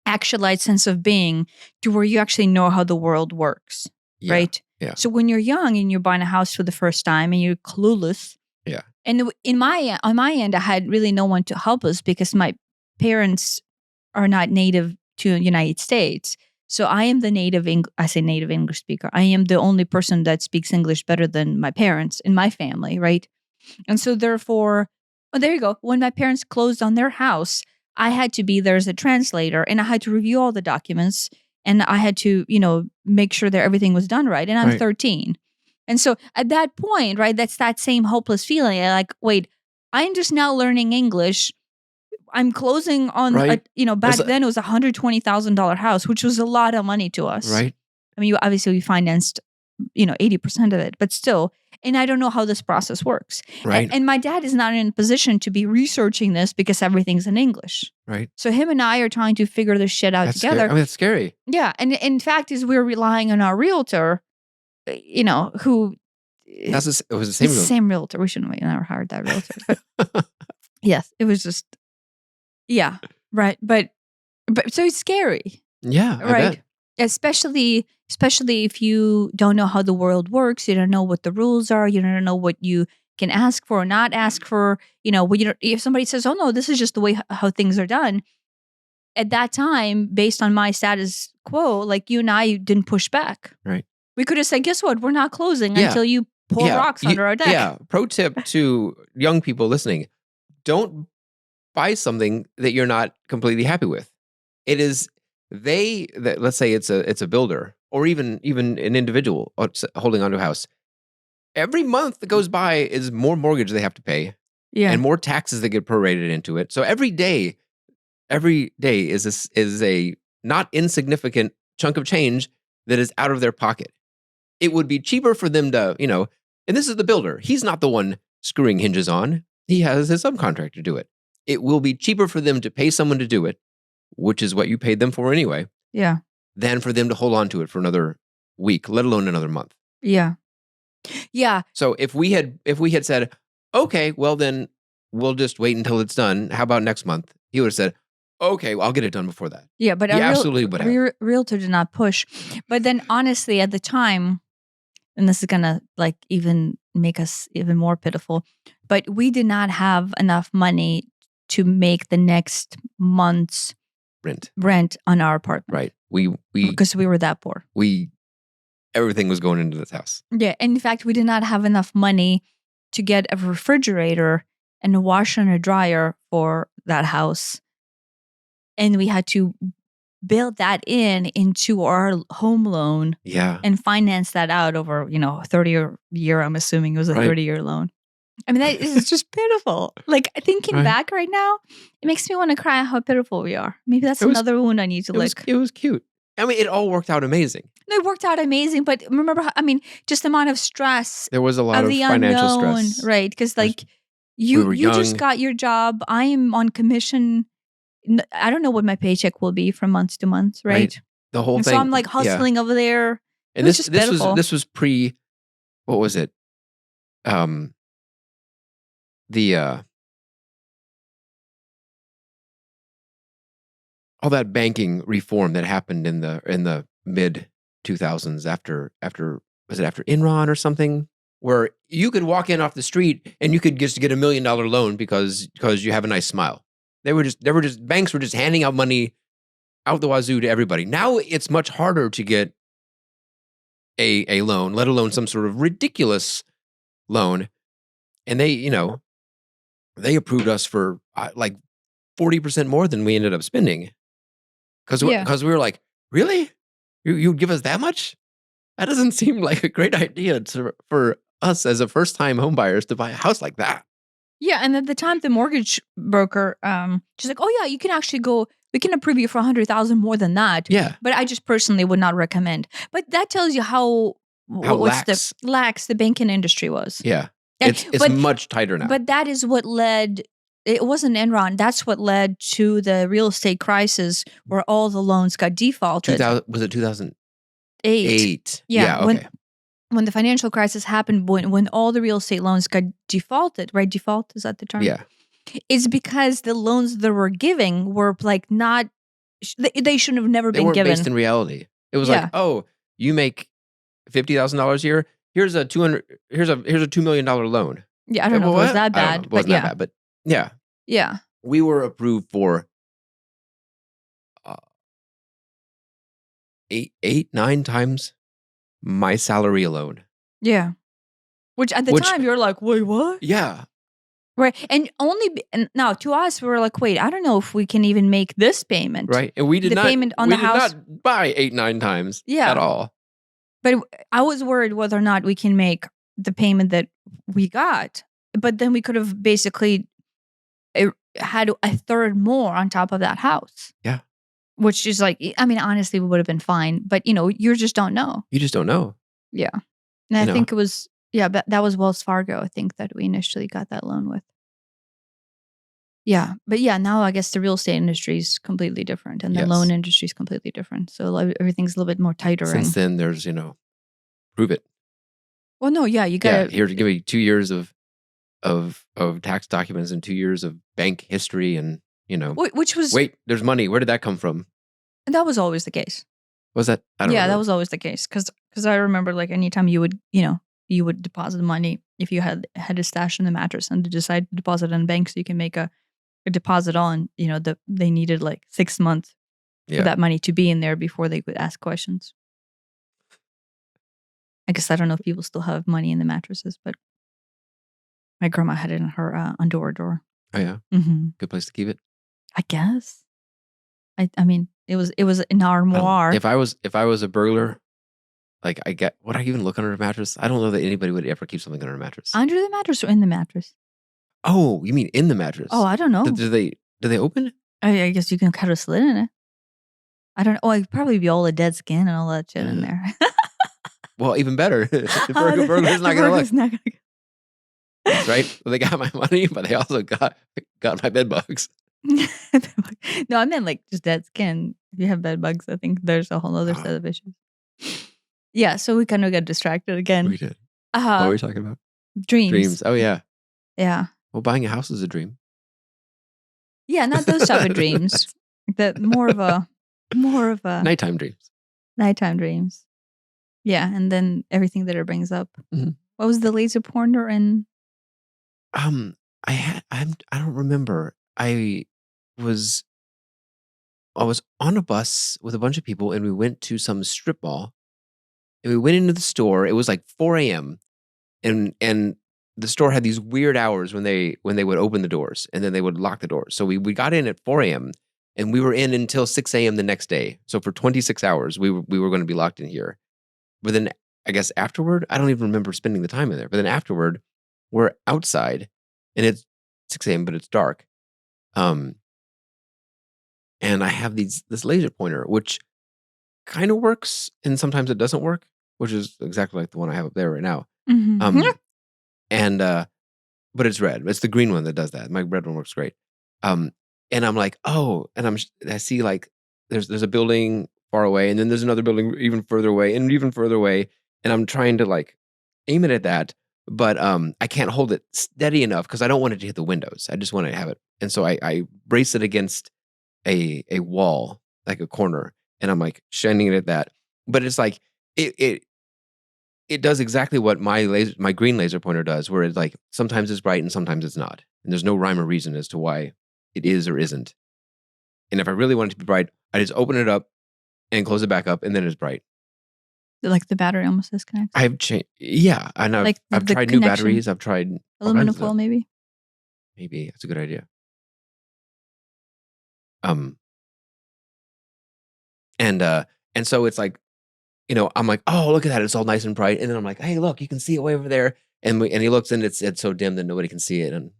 actualized sense of being to where you actually know how the world works. Yeah, right? Yeah. So when you're young and you're buying a house for the first time and you're clueless. Yeah. And on my end, I had really no one to help us because my parents are not native to the United States. So I am the native English speaker. I am the only person that speaks English better than my parents in my family, right? And so therefore, there you go. When my parents closed on their house, I had to be there as a translator and I had to review all the documents and I had to, make sure that everything was done right. And I'm 13. And so at that point, right, that's that same hopeless feeling. I like, wait, I'm just now learning English. I'm closing on, back then it was $120,000 house, which was a lot of money to us. Right. I mean, obviously we financed, 80% of it, but still. And I don't know how this process works. Right. And my dad is not in a position to be researching this because everything's in English. Right. So him and I are trying to figure this shit out together. Scary. I mean, that's scary. Yeah. And in fact, is we're relying on our realtor, who... It was the same realtor. The same realtor. We shouldn't have never hired that realtor. But yes, it was just... Yeah. Right. But so it's scary. Yeah. I right. bet. Especially if you don't know how the world works, you don't know what the rules are, you don't know what you can ask for or not ask for. If somebody says, "Oh no, this is just the way how things are done," at that time, based on my status quo, like you and I didn't push back. Right. We could have said, "Guess what? We're not closing until you pour rocks under our deck." Yeah. Pro tip to young people listening: don't buy something that you're not completely happy with. It is. Let's say it's a builder or even an individual holding onto a house. Every month that goes by is more mortgage they have to pay, and more taxes that get prorated into it. So every day is a not insignificant chunk of change that is out of their pocket. It would be cheaper for them to, and this is the builder. He's not the one screwing hinges on. He has his subcontractor do it. It will be cheaper for them to pay someone to do it, which is what you paid them for anyway. Yeah. Than for them to hold on to it for another week, let alone another month. Yeah. Yeah. So if we had said, okay, well then we'll just wait until it's done. How about next month? He would have said, okay, well, I'll get it done before that. Yeah, but absolutely would have. Realtor did not push. But then honestly, at the time, and this is gonna even make us even more pitiful, but we did not have enough money to make the next month's rent on our apartment. Right. Because we were that poor. Everything was going into this house. Yeah. And in fact, we did not have enough money to get a refrigerator and a washer and a dryer for that house. And we had to build that into our home loan. Yeah. And finance that out over, 30-year, I'm assuming it was a 30-year loan. I mean, that is just pitiful. Like thinking back right now, it makes me want to cry how pitiful we are. Maybe that's another wound I need to lick. It was cute. I mean, it all worked out amazing. No, it worked out amazing, but remember, just the amount of stress. There was a lot of financial stress, right? Because you just got your job. I am on commission. I don't know what my paycheck will be from month to month, right? The whole thing. So I'm hustling over there. And this was pre. What was it? the all that banking reform that happened in the mid 2000s after was it after Enron or something, where you could walk in off the street and you could just get $1 million loan because you have a nice smile. Banks were just handing out money out the wazoo to everybody. Now it's much harder to get a loan, let alone some sort of ridiculous loan. And they approved us for like 40% more than we ended up spending. Because we were like, really? You'd give us that much? That doesn't seem like a great idea for us as a first-time home buyers to buy a house like that. Yeah, and at the time, the mortgage broker, she's like, "Oh yeah, you can actually go. We can approve you for $100,000 more than that." Yeah, but I just personally would not recommend. But that tells you how lax the banking industry was. Yeah, it's much tighter now. But that is what led. It wasn't Enron. That's what led to the real estate crisis, where all the loans got defaulted. Was it 2008? Yeah. Okay. When the financial crisis happened, when all the real estate loans got defaulted, right? Default, is that the term? Yeah. It's because the loans that were giving were like not, they should have never been given. Based in reality. It was like, oh, you make $50,000 a year. Here's a $2 million loan. Yeah, I don't know if it was that bad. It wasn't that bad, but yeah. Yeah. We were approved for 8-9 times my salary alone. Yeah. Which at the time you're like, wait, what? Yeah. Right. And now to us, we were like, wait, I don't know if we can even make this payment. Right. And we did not payment on the house. did not buy 8-9 times at all. But I was worried whether or not we can make the payment that we got. But then we could have basically had a third more on top of that house. Yeah. Which is like, I mean, honestly, we would have been fine. But, you just don't know. You just don't know. Yeah. And I think it was, that was Wells Fargo, I think, that we initially got that loan with. Yeah. But now I guess the real estate industry is completely different. And the loan industry is completely different. So everything's a little bit more tighter. Since then, there's, prove it. Well, no, you got to. Here to give me 2 years of tax documents and 2 years of bank history and, Which was. Wait, there's money. Where did that come from? That was always the case. Was that? I don't remember. That was always the case. Because I remember like anytime you would, you would deposit money if you had a stash in the mattress and to decide to deposit in a bank so you can make a deposit on, they needed like 6 months for that money to be in there before they could ask questions. I guess I don't know if people still have money in the mattresses, but my grandma had it in her underwear drawer. Oh yeah, Good place to keep it. I guess. I mean, it was an armoire. If I was a burglar, like would I even look under a mattress? I don't know that anybody would ever keep something under a mattress. Under the mattress or in the mattress? Oh, you mean in the mattress? Oh, I don't know. Do they open? I guess you can cut a slit in it. I don't know. Oh, it'd probably be all the dead skin and all that shit in there. Well, even better. The burglar's not going to look. That's right. Well, they got my money, but they also got my bed bugs. No, I meant like just dead skin. If you have bed bugs, I think there's a whole other set of issues. Yeah, so we kind of got distracted again. We did. What were we talking about? Dreams. Oh yeah. Yeah. Well, buying a house is a dream. Yeah, not those type of dreams. More of a nighttime dreams. Nighttime dreams. Yeah, and then everything that it brings up. Mm-hmm. What was the laser pointer in? I don't remember. I was on a bus with a bunch of people and we went to some strip mall and we went into the store. It was like 4 a.m. and the store had these weird hours when they would open the doors and then they would lock the doors. So we got in at 4 a.m. and we were in until 6 a.m. the next day. So for 26 hours, we were going to be locked in here. But then I guess afterward, I don't even remember spending the time in there. But then afterward, we're outside and it's 6 a.m., but it's dark. And I have this laser pointer, which kind of works and sometimes it doesn't work, which is exactly like the one I have up there right now. Mm-hmm. But it's red. It's the green one that does that. My red one works great. And I'm like, oh, and I see like there's a building far away, and then there's another building even further away, and even further away, and I'm trying to like aim it at that, but I can't hold it steady enough because I don't want it to hit the windows. I just want to have it, and so I brace it against a wall, like a corner, and I'm like shining it at that. But it's like it does exactly what my green laser pointer does, where it's like sometimes it's bright and sometimes it's not, and there's no rhyme or reason as to why it is or isn't. And if I really want it to be bright, I just open it up and close it back up, and then it's bright. Like the battery almost disconnects. I've changed, yeah, and Like I've the tried new connection. batteries. I've tried all kinds Aluminum of foil, stuff. maybe. Maybe that's a good idea. And so it's like, I'm like, oh, look at that, it's all nice and bright, and then I'm like, hey, look, you can see it way over there, and he looks and it's so dim that nobody can see it, and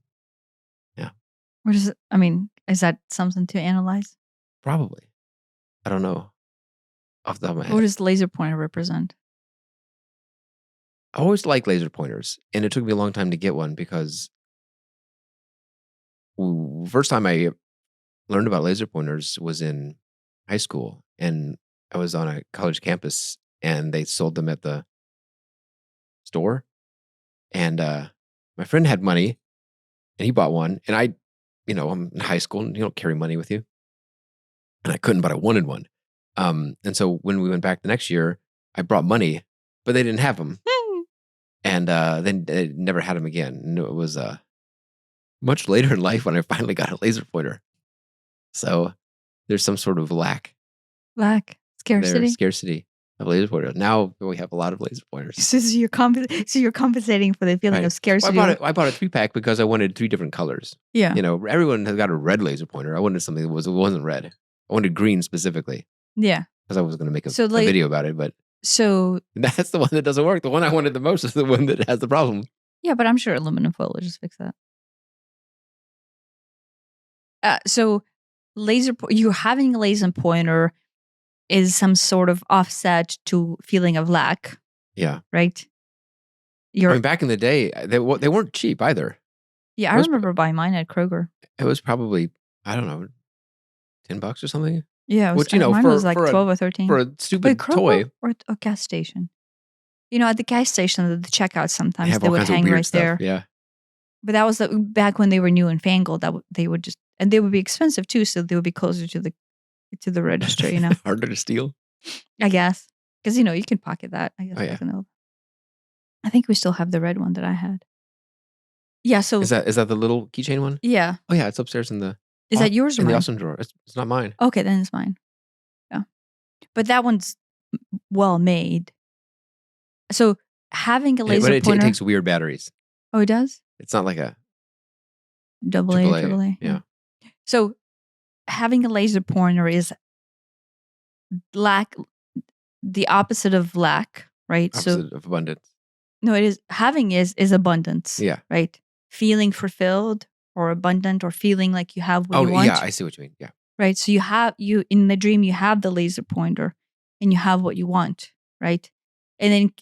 What is it? I mean, is that something to analyze? probably, I don't know, off the top of my head. What does laser pointer represent? I always liked laser pointers, and it took me a long time to get one because first time I learned about laser pointers was in high school, and I was on a college campus, and they sold them at the store, and my friend had money, and he bought one, and I'm in high school, and you don't carry money with you, and I couldn't, but I wanted one, and so when we went back the next year, I brought money, but they didn't have them, and then they never had them again, and it was much later in life when I finally got a laser pointer. So there's some sort of lack Lack. Scarcity. Scarcity of laser pointers. Now we have a lot of laser pointers. So you're compensating for the feeling Right. of scarcity. I bought a 3-pack because I wanted 3 different colors. Yeah. Everyone has got a red laser pointer. I wanted something that wasn't red. I wanted green specifically Yeah. because I was going to make a So, like- video about it, but So that's the one that doesn't work. The one I wanted the most is the one that has the problem. yeah, but I'm sure aluminum foil will just fix that. So you having a laser pointer is some sort of offset to feeling of lack, Yeah. right? Back in the day, they weren't cheap either. Yeah, I remember buying mine at Kroger. It was probably, I don't know, $10 or something. Yeah, Which, mine was like 12 or 13. For a stupid Kroger toy. or a gas station. At the gas station, the checkout sometimes have they all would kinds of hang weird right stuff. there. Yeah. But that was back when they were new and fangled. They would just, and they would be expensive too, so they would be closer to the register. Harder to steal. I guess because you can pocket that. I guess. Oh, yeah. I think we still have the red one that I had. Yeah. So Is that the little keychain one? yeah. Oh yeah, it's upstairs in the. Is that yours or in mine? the awesome drawer? It's not mine. Okay, then it's mine. Yeah, but that one's well made. So having a laser But pointer. it takes weird batteries. Oh, it does. It's not like a AAA. Yeah. So having a laser pointer is lack, the opposite of lack, right? Opposite of abundance. No, it is having is abundance. Yeah. Right. Feeling fulfilled or abundant or feeling like you have what you want. Yeah, I see what you mean. Yeah. Right. So you in the dream you have the laser pointer and you have what you want, right? And then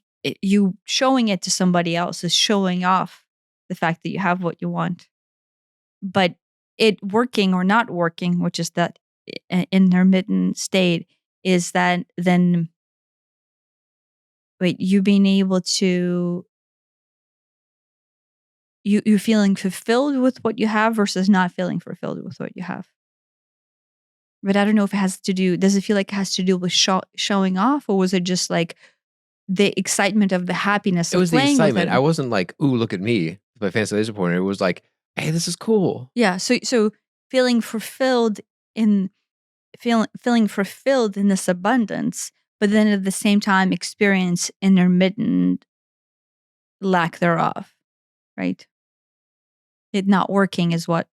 you showing it to somebody else is showing off the fact that you have what you want. But it working or not working, which is that intermittent state, is that then you being able to you feeling fulfilled with what you have versus not feeling fulfilled with what you have. But I don't know if it has to do, does it feel like it has to do with showing off, or was it just like the excitement of the happiness It was of the playing excitement. with it? I wasn't like, ooh, look at me, my fancy laser pointer. It was like, hey, this is cool. Yeah. So feeling fulfilled in this abundance, but then at the same time experience intermittent lack thereof, right? It not working is what.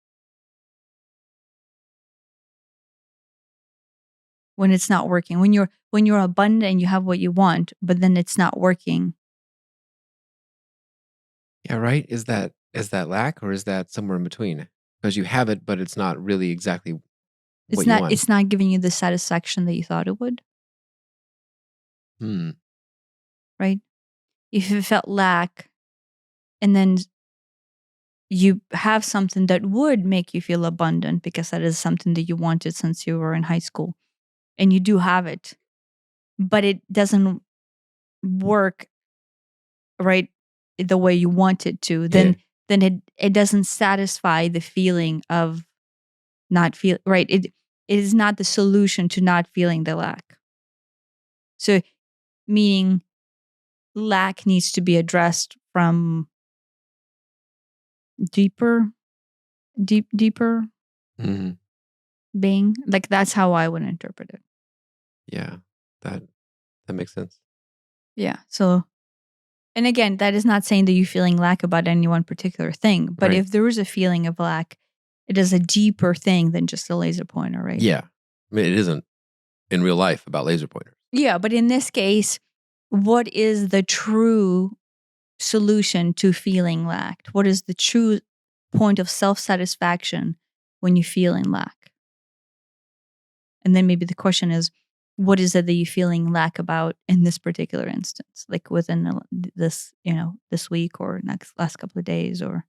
When it's not working, when you're abundant and you have what you want, but then it's not working. Yeah, right. Is that lack, or is that somewhere in between? Because you have it, but it's not really exactly what you want. It's not giving you the satisfaction that you thought it would. Right? If you felt lack, and then you have something that would make you feel abundant because that is something that you wanted since you were in high school, and you do have it, but it doesn't work, right? the way you want it to, then it doesn't satisfy the feeling of not feel right. It is not the solution to not feeling the lack. So meaning lack needs to be addressed from deeper Mm-hmm. being. Like that's how I would interpret it. Yeah, that makes sense. Yeah. So, and again, that is not saying that you're feeling lack about any one particular thing, but Right. if there is a feeling of lack, it is a deeper thing than just a laser pointer, right? Yeah. I mean, it isn't in real life about laser pointers. Yeah, but in this case, what is the true solution to feeling lacked? What is the true point of self-satisfaction when you feel in lack? And then maybe the question is, what is it that you're feeling lack about in this particular instance? Like within this, this week or last couple of days, or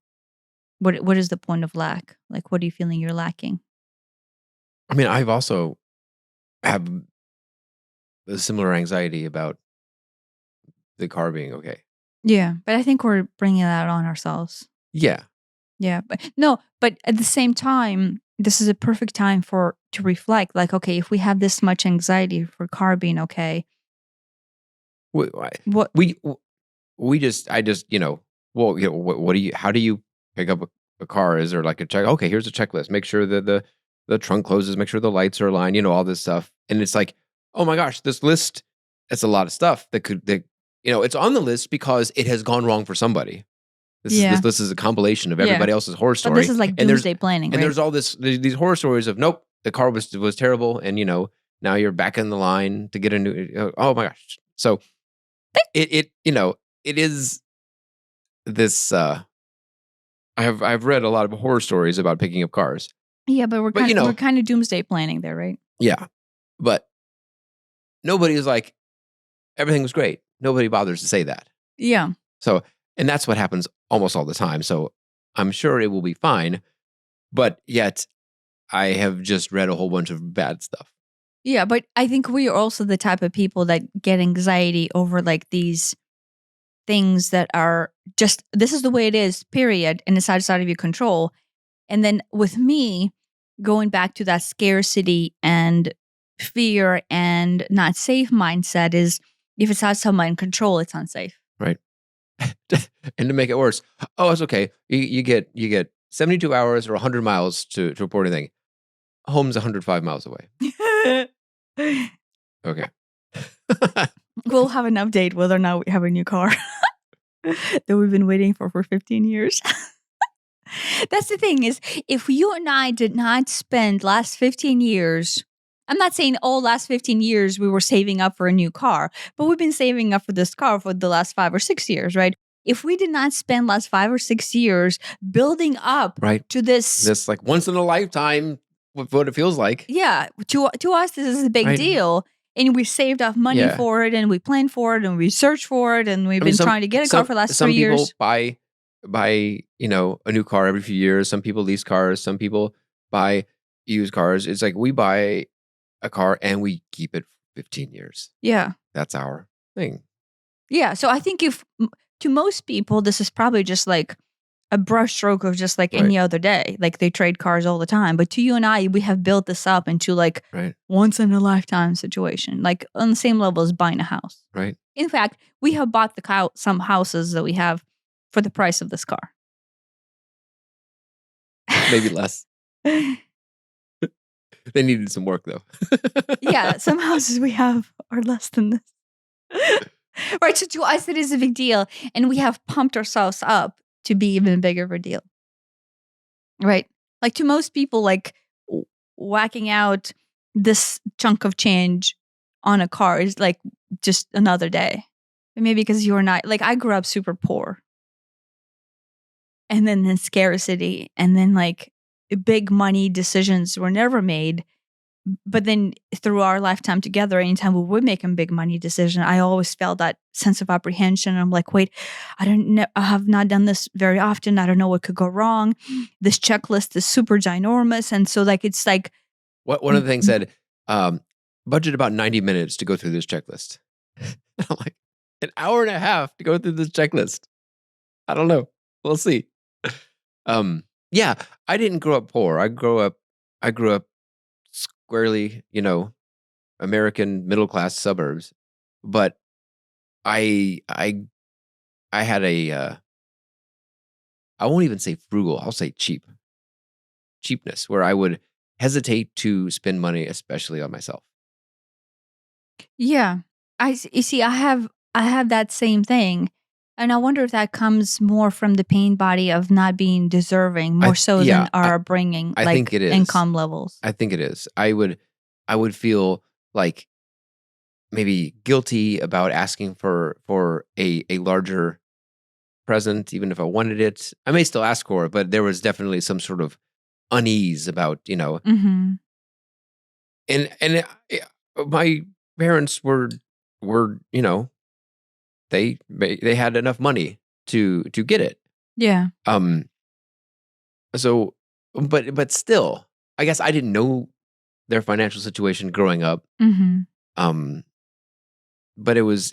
what is the point of lack? Like, what are you feeling you're lacking? I mean, I've also have a similar anxiety about the car being okay. Yeah, but I think we're bringing that on ourselves. Yeah. Yeah, but at the same time, this is a perfect time to reflect. Like, okay, if we have this much anxiety for car being okay, What I just, what do you, how do you pick up a car? Is there like a check? Okay, here's a checklist. Make sure that the trunk closes, make sure the lights are aligned, all this stuff. And it's like, oh my gosh, this list, it's a lot of stuff that it's on the list because it has gone wrong for somebody. This list is a compilation of everybody else's horror story. But this is like doomsday planning, and right? there's all these horror stories of nope, the car was terrible, and now you're back in the line to get a new. Oh my gosh! So it is this. I've read a lot of horror stories about picking up cars. Yeah, but we're kind of doomsday planning there, right? Yeah, but nobody is like everything was great. Nobody bothers to say that. Yeah. So, and that's what happens almost all the time. So I'm sure it will be fine. But yet I have just read a whole bunch of bad stuff. Yeah, but I think we are also the type of people that get anxiety over like these things that are just, this is the way it is, period. And it's outside of your control. And then with me, going back to that scarcity and fear and not safe mindset is, if it's outside my control, it's unsafe. Right. And to make it worse, oh, it's okay. You get 72 hours or 100 miles to report anything. Home's 105 miles away. Okay. We'll have an update whether or not we have a new car that we've been waiting for 15 years. That's the thing is, if you and I did not spend last 15 years, I'm not saying last 15 years we were saving up for a new car, but we've been saving up for this car for the last 5 or 6 years, right? If we did not spend last 5 or 6 years building up to this like once in a lifetime, what it feels like. Yeah, to us this is a big deal, and we saved up money for it, and we planned for it, and we searched for it, and we've been trying to get a car for the last 3 years. Some people buy a new car every few years. Some people lease cars. Some people buy used cars. It's like we buy a car and we keep it for 15 years. Yeah, that's our thing. Yeah, so I think if to most people this is probably just like a brushstroke of just like any other day. Like they trade cars all the time. But to you and I, we have built this up into like once in a lifetime situation, like on the same level as buying a house. Right. In fact, we have bought some houses that we have for the price of this car. Maybe less. They needed some work though. Yeah, some houses we have are less than this. Right. So to us, it is a big deal. And we have pumped ourselves up to be even bigger of a deal. Right. Like to most people, like whacking out this chunk of change on a car is like just another day. Maybe because you're not, like I grew up super poor. And then scarcity, and then like big money decisions were never made. But then through our lifetime together, anytime we would make a big money decision, I always felt that sense of apprehension. I'm like, wait, I have not done this very often. I don't know what could go wrong. This checklist is super ginormous. And so like, it's like. One of the things said, budget about 90 minutes to go through this checklist. I'm like, an hour and a half to go through this checklist. I don't know. We'll see. Yeah, I didn't grow up poor. I grew up squarely, American middle class suburbs. But I had I won't even say frugal. I'll say cheapness, where I would hesitate to spend money, especially on myself. Yeah. You see, I have that same thing. And I wonder if that comes more from the pain body of not being deserving, more so Yeah, than our upbringing, I think like it is. income levels. I think it is. I would feel like maybe guilty about asking for a larger present, even if I wanted it. I may still ask for it, but there was definitely some sort of unease about, Mm-hmm. and my parents were they had enough money to get it. Yeah. So, but still, I guess I didn't know their financial situation growing up. Mm-hmm. But it was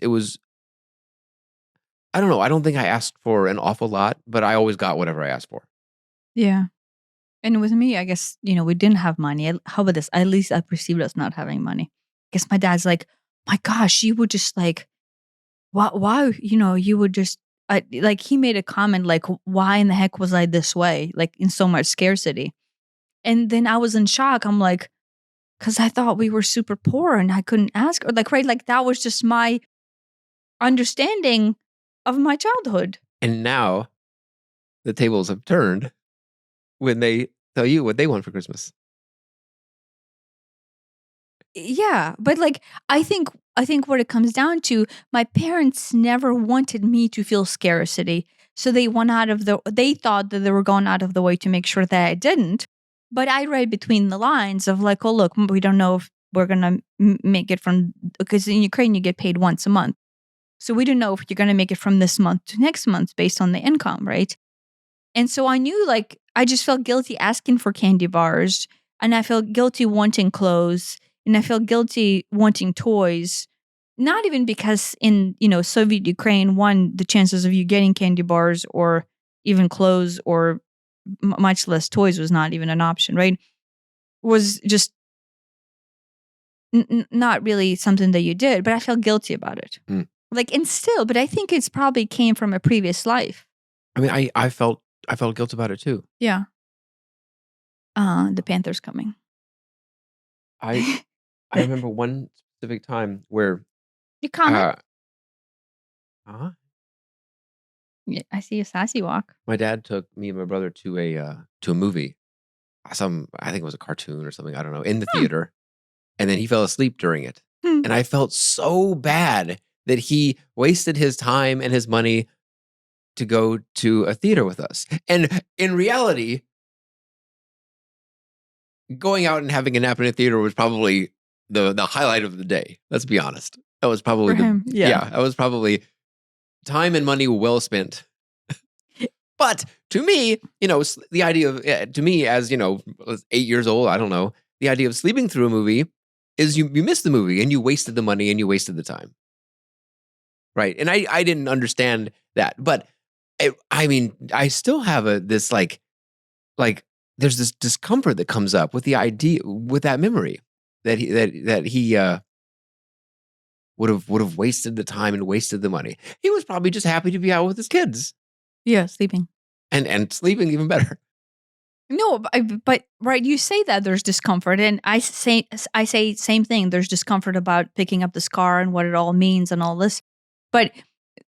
I don't know. I don't think I asked for an awful lot, but I always got whatever I asked for. Yeah. And with me, I guess, we didn't have money. How about this? At least I perceived us not having money. I guess my dad's like, my gosh, you would just like, why, you would just, like, he made a comment like, why in the heck was I this way? Like, in so much scarcity. And then I was in shock. I'm like, because I thought we were super poor and I couldn't ask. Or like, right, like that was just my understanding of my childhood. And now the tables have turned when they tell you what they want for Christmas. Yeah, but like I think what it comes down to, my parents never wanted me to feel scarcity. So they thought that they were going out of the way to make sure that I didn't. But I read between the lines of like, oh look, we don't know if we're going to make it from, because in Ukraine you get paid once a month. So we don't know if you're going to make it from this month to next month based on the income, right? And so I knew, like, I just felt guilty asking for candy bars, and I felt guilty wanting clothes, and I felt guilty wanting toys. Not even because in, Soviet Ukraine, one, the chances of you getting candy bars or even clothes or much less toys was not even an option, right? Was just not really something that you did, but I felt guilty about it. Mm. Like, and still, but I think it's probably came from a previous life. I mean, I felt guilt about it too. Yeah. The Panther's coming. I remember one specific time where You comment? uh, Yeah, I see a sassy walk. my dad took me and my brother to a movie. I think it was a cartoon or something, I don't know, in the theater. And then he fell asleep during it. Hmm. And I felt so bad that he wasted his time and his money to go to a theater with us. And in reality, going out and having a nap in a theater was probably the highlight of the day. Let's be honest. That was probably For him, yeah. that was probably time and money well spent. But to me, the idea of to me as 8 years old, I don't know, the idea of sleeping through a movie is you missed the movie and you wasted the money and you wasted the time, right? And I didn't understand that, but I mean, I still have this like there's this discomfort that comes up with the idea with that memory that he would have wasted the time and wasted the money. He was probably just happy to be out with his kids Yeah, sleeping. and sleeping even better. No, but right, you say that there's discomfort, and I say same thing. There's discomfort about picking up this car and what it all means and all this. But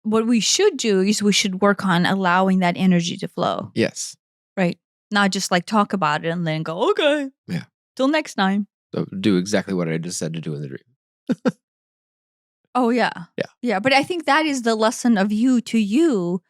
what we should do is we should work on allowing that energy to flow. Yes. Right. Not just like talk about it and then go, okay. Yeah. Till next time. So do exactly what I just said to do in the dream. Oh yeah. Yeah. Yeah. But I think that is the lesson of you to you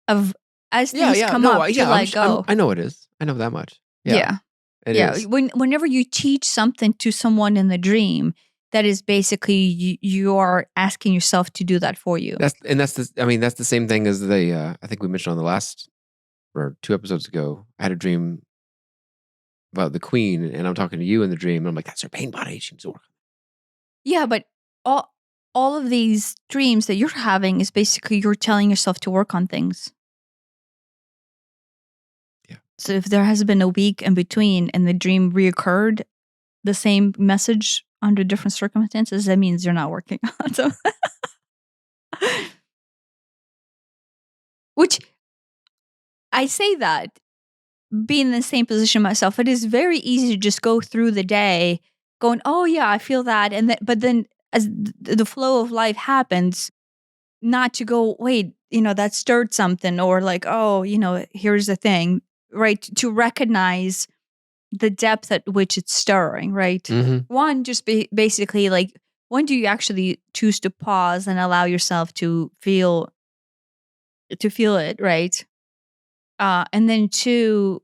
of as things come no, up to let go. I know it is. I know that much. Yeah. It is. Whenever you teach something to someone in the dream, that is basically you are asking yourself to do that for you. That's the same thing as I think we mentioned on the last or 2 episodes ago. I had a dream about the queen, and I'm talking to you in the dream, and I'm like, that's her pain body. She needs to work. Yeah, but all of these dreams that you're having is basically you're telling yourself to work on things. So if there has been a week in between and the dream reoccurred, the same message under different circumstances, that means you're not working on so which I say that being in the same position myself, it is very easy to just go through the day going, "Oh yeah, I feel that," and then but then as the flow of life happens, not to go, "Wait, that stirred something," or like, "Oh, here's the thing," right? To recognize the depth at which it's stirring, right? Mm-hmm. One, just basically like, when do you actually choose to pause and allow yourself to feel it, right? And then two,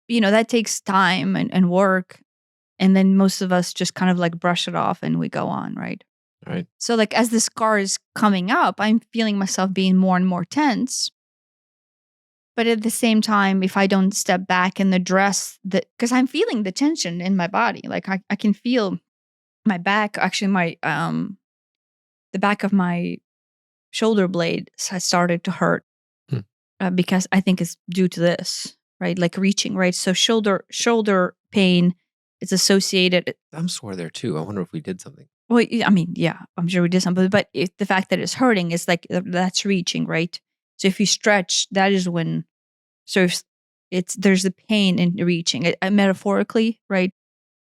that takes time and work. And then most of us just kind of like brush it off and we go on, right? Right. So, like, as the scar is coming up, I'm feeling myself being more and more tense. But at the same time, if I don't step back and address because I'm feeling the tension in my body, like I can feel my back, actually, the back of my shoulder blade has started to hurt Hmm. because I think it's due to this, right? Like reaching, right? So shoulder pain is associated. I'm sore there too. I wonder if we did something. Well, I mean, yeah, I'm sure we did something, but the fact that it's hurting is like that's reaching, right? So if you stretch, that is when. So if there's the pain in reaching, metaphorically, right?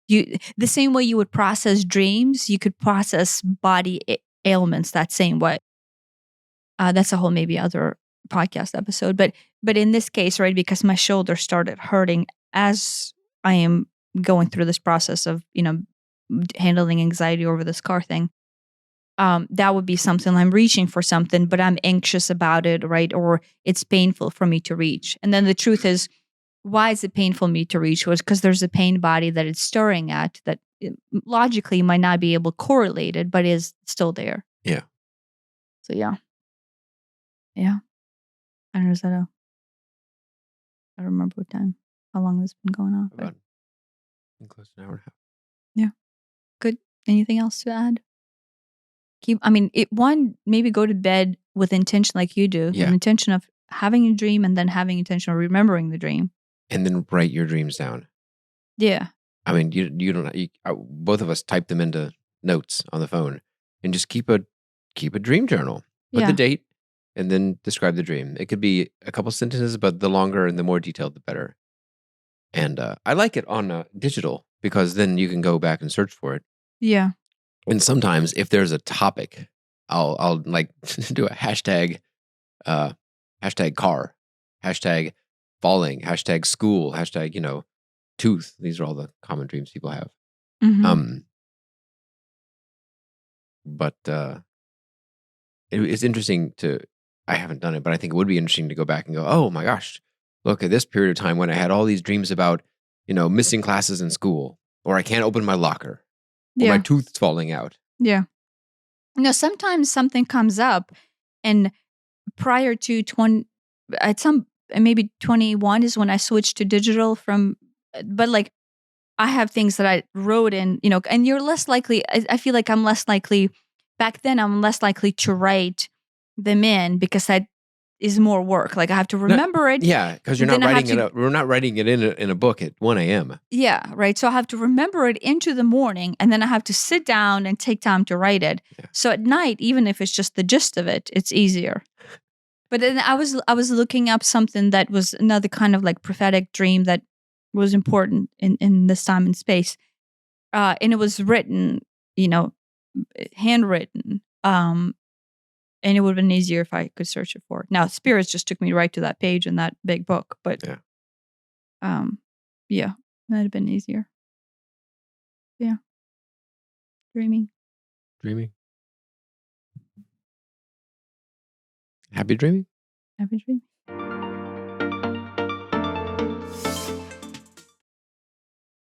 The same way you would process dreams, you could process body ailments that same way. That's a whole maybe other podcast episode, but in this case, right, because my shoulder started hurting as I am going through this process of handling anxiety over this car thing. That would be something I'm reaching for something, but I'm anxious about it, right? Or it's painful for me to reach. And then the truth is, why is it painful for me to reach? Was because there's a pain body that it's stirring at that logically might not be able to correlate it, but is still there. Yeah. So yeah. I don't know. I don't remember what time, how long this been going on. About close to an hour and a half. Yeah. Good. Anything else to add? Maybe go to bed with intention like you do, Yeah. with intention of having a dream and then having intention of remembering the dream. And then write your dreams down. Yeah. I mean, you don't. Both of us type them into notes on the phone, and just keep a dream journal. Put the Yeah. date, and then describe the dream. It could be a couple sentences, but the longer and the more detailed, the better. And I like it on digital because then you can go back and search for it. Yeah. And sometimes, if there's a topic, I'll like do a hashtag, hashtag car, hashtag falling, hashtag school, hashtag tooth. These are all the common dreams people have. Mhm. But it's interesting I haven't done it, but I think it would be interesting to go back and go, oh my gosh, look at this period of time when I had all these dreams about, missing classes in school, or I can't open my locker, or my Yeah. tooth's falling out. Yeah. Sometimes something comes up and prior to maybe 21 is when I switched to digital but like I have things that I wrote in, and you're less likely. I feel like I'm less likely. Back then, I'm less likely to write them in because that is more work. Like I have to remember it. Yeah, because you're not Then I have writing it to, up. We're not writing it in a book at 1 a.m. yeah, right. So I have to remember it into the morning, and then I have to sit down and take time to write it. Yeah. So at night, even if it's just the gist of it, it's easier. But then I was looking up something that was another kind of like prophetic dream that was important in this time and space. And it was written, handwritten. And it would have been easier if I could search it for it. Now, spirits just took me right to that page in that big book, but yeah, that'd have been easier. Yeah, dreaming. Happy dreaming. Happy dreaming.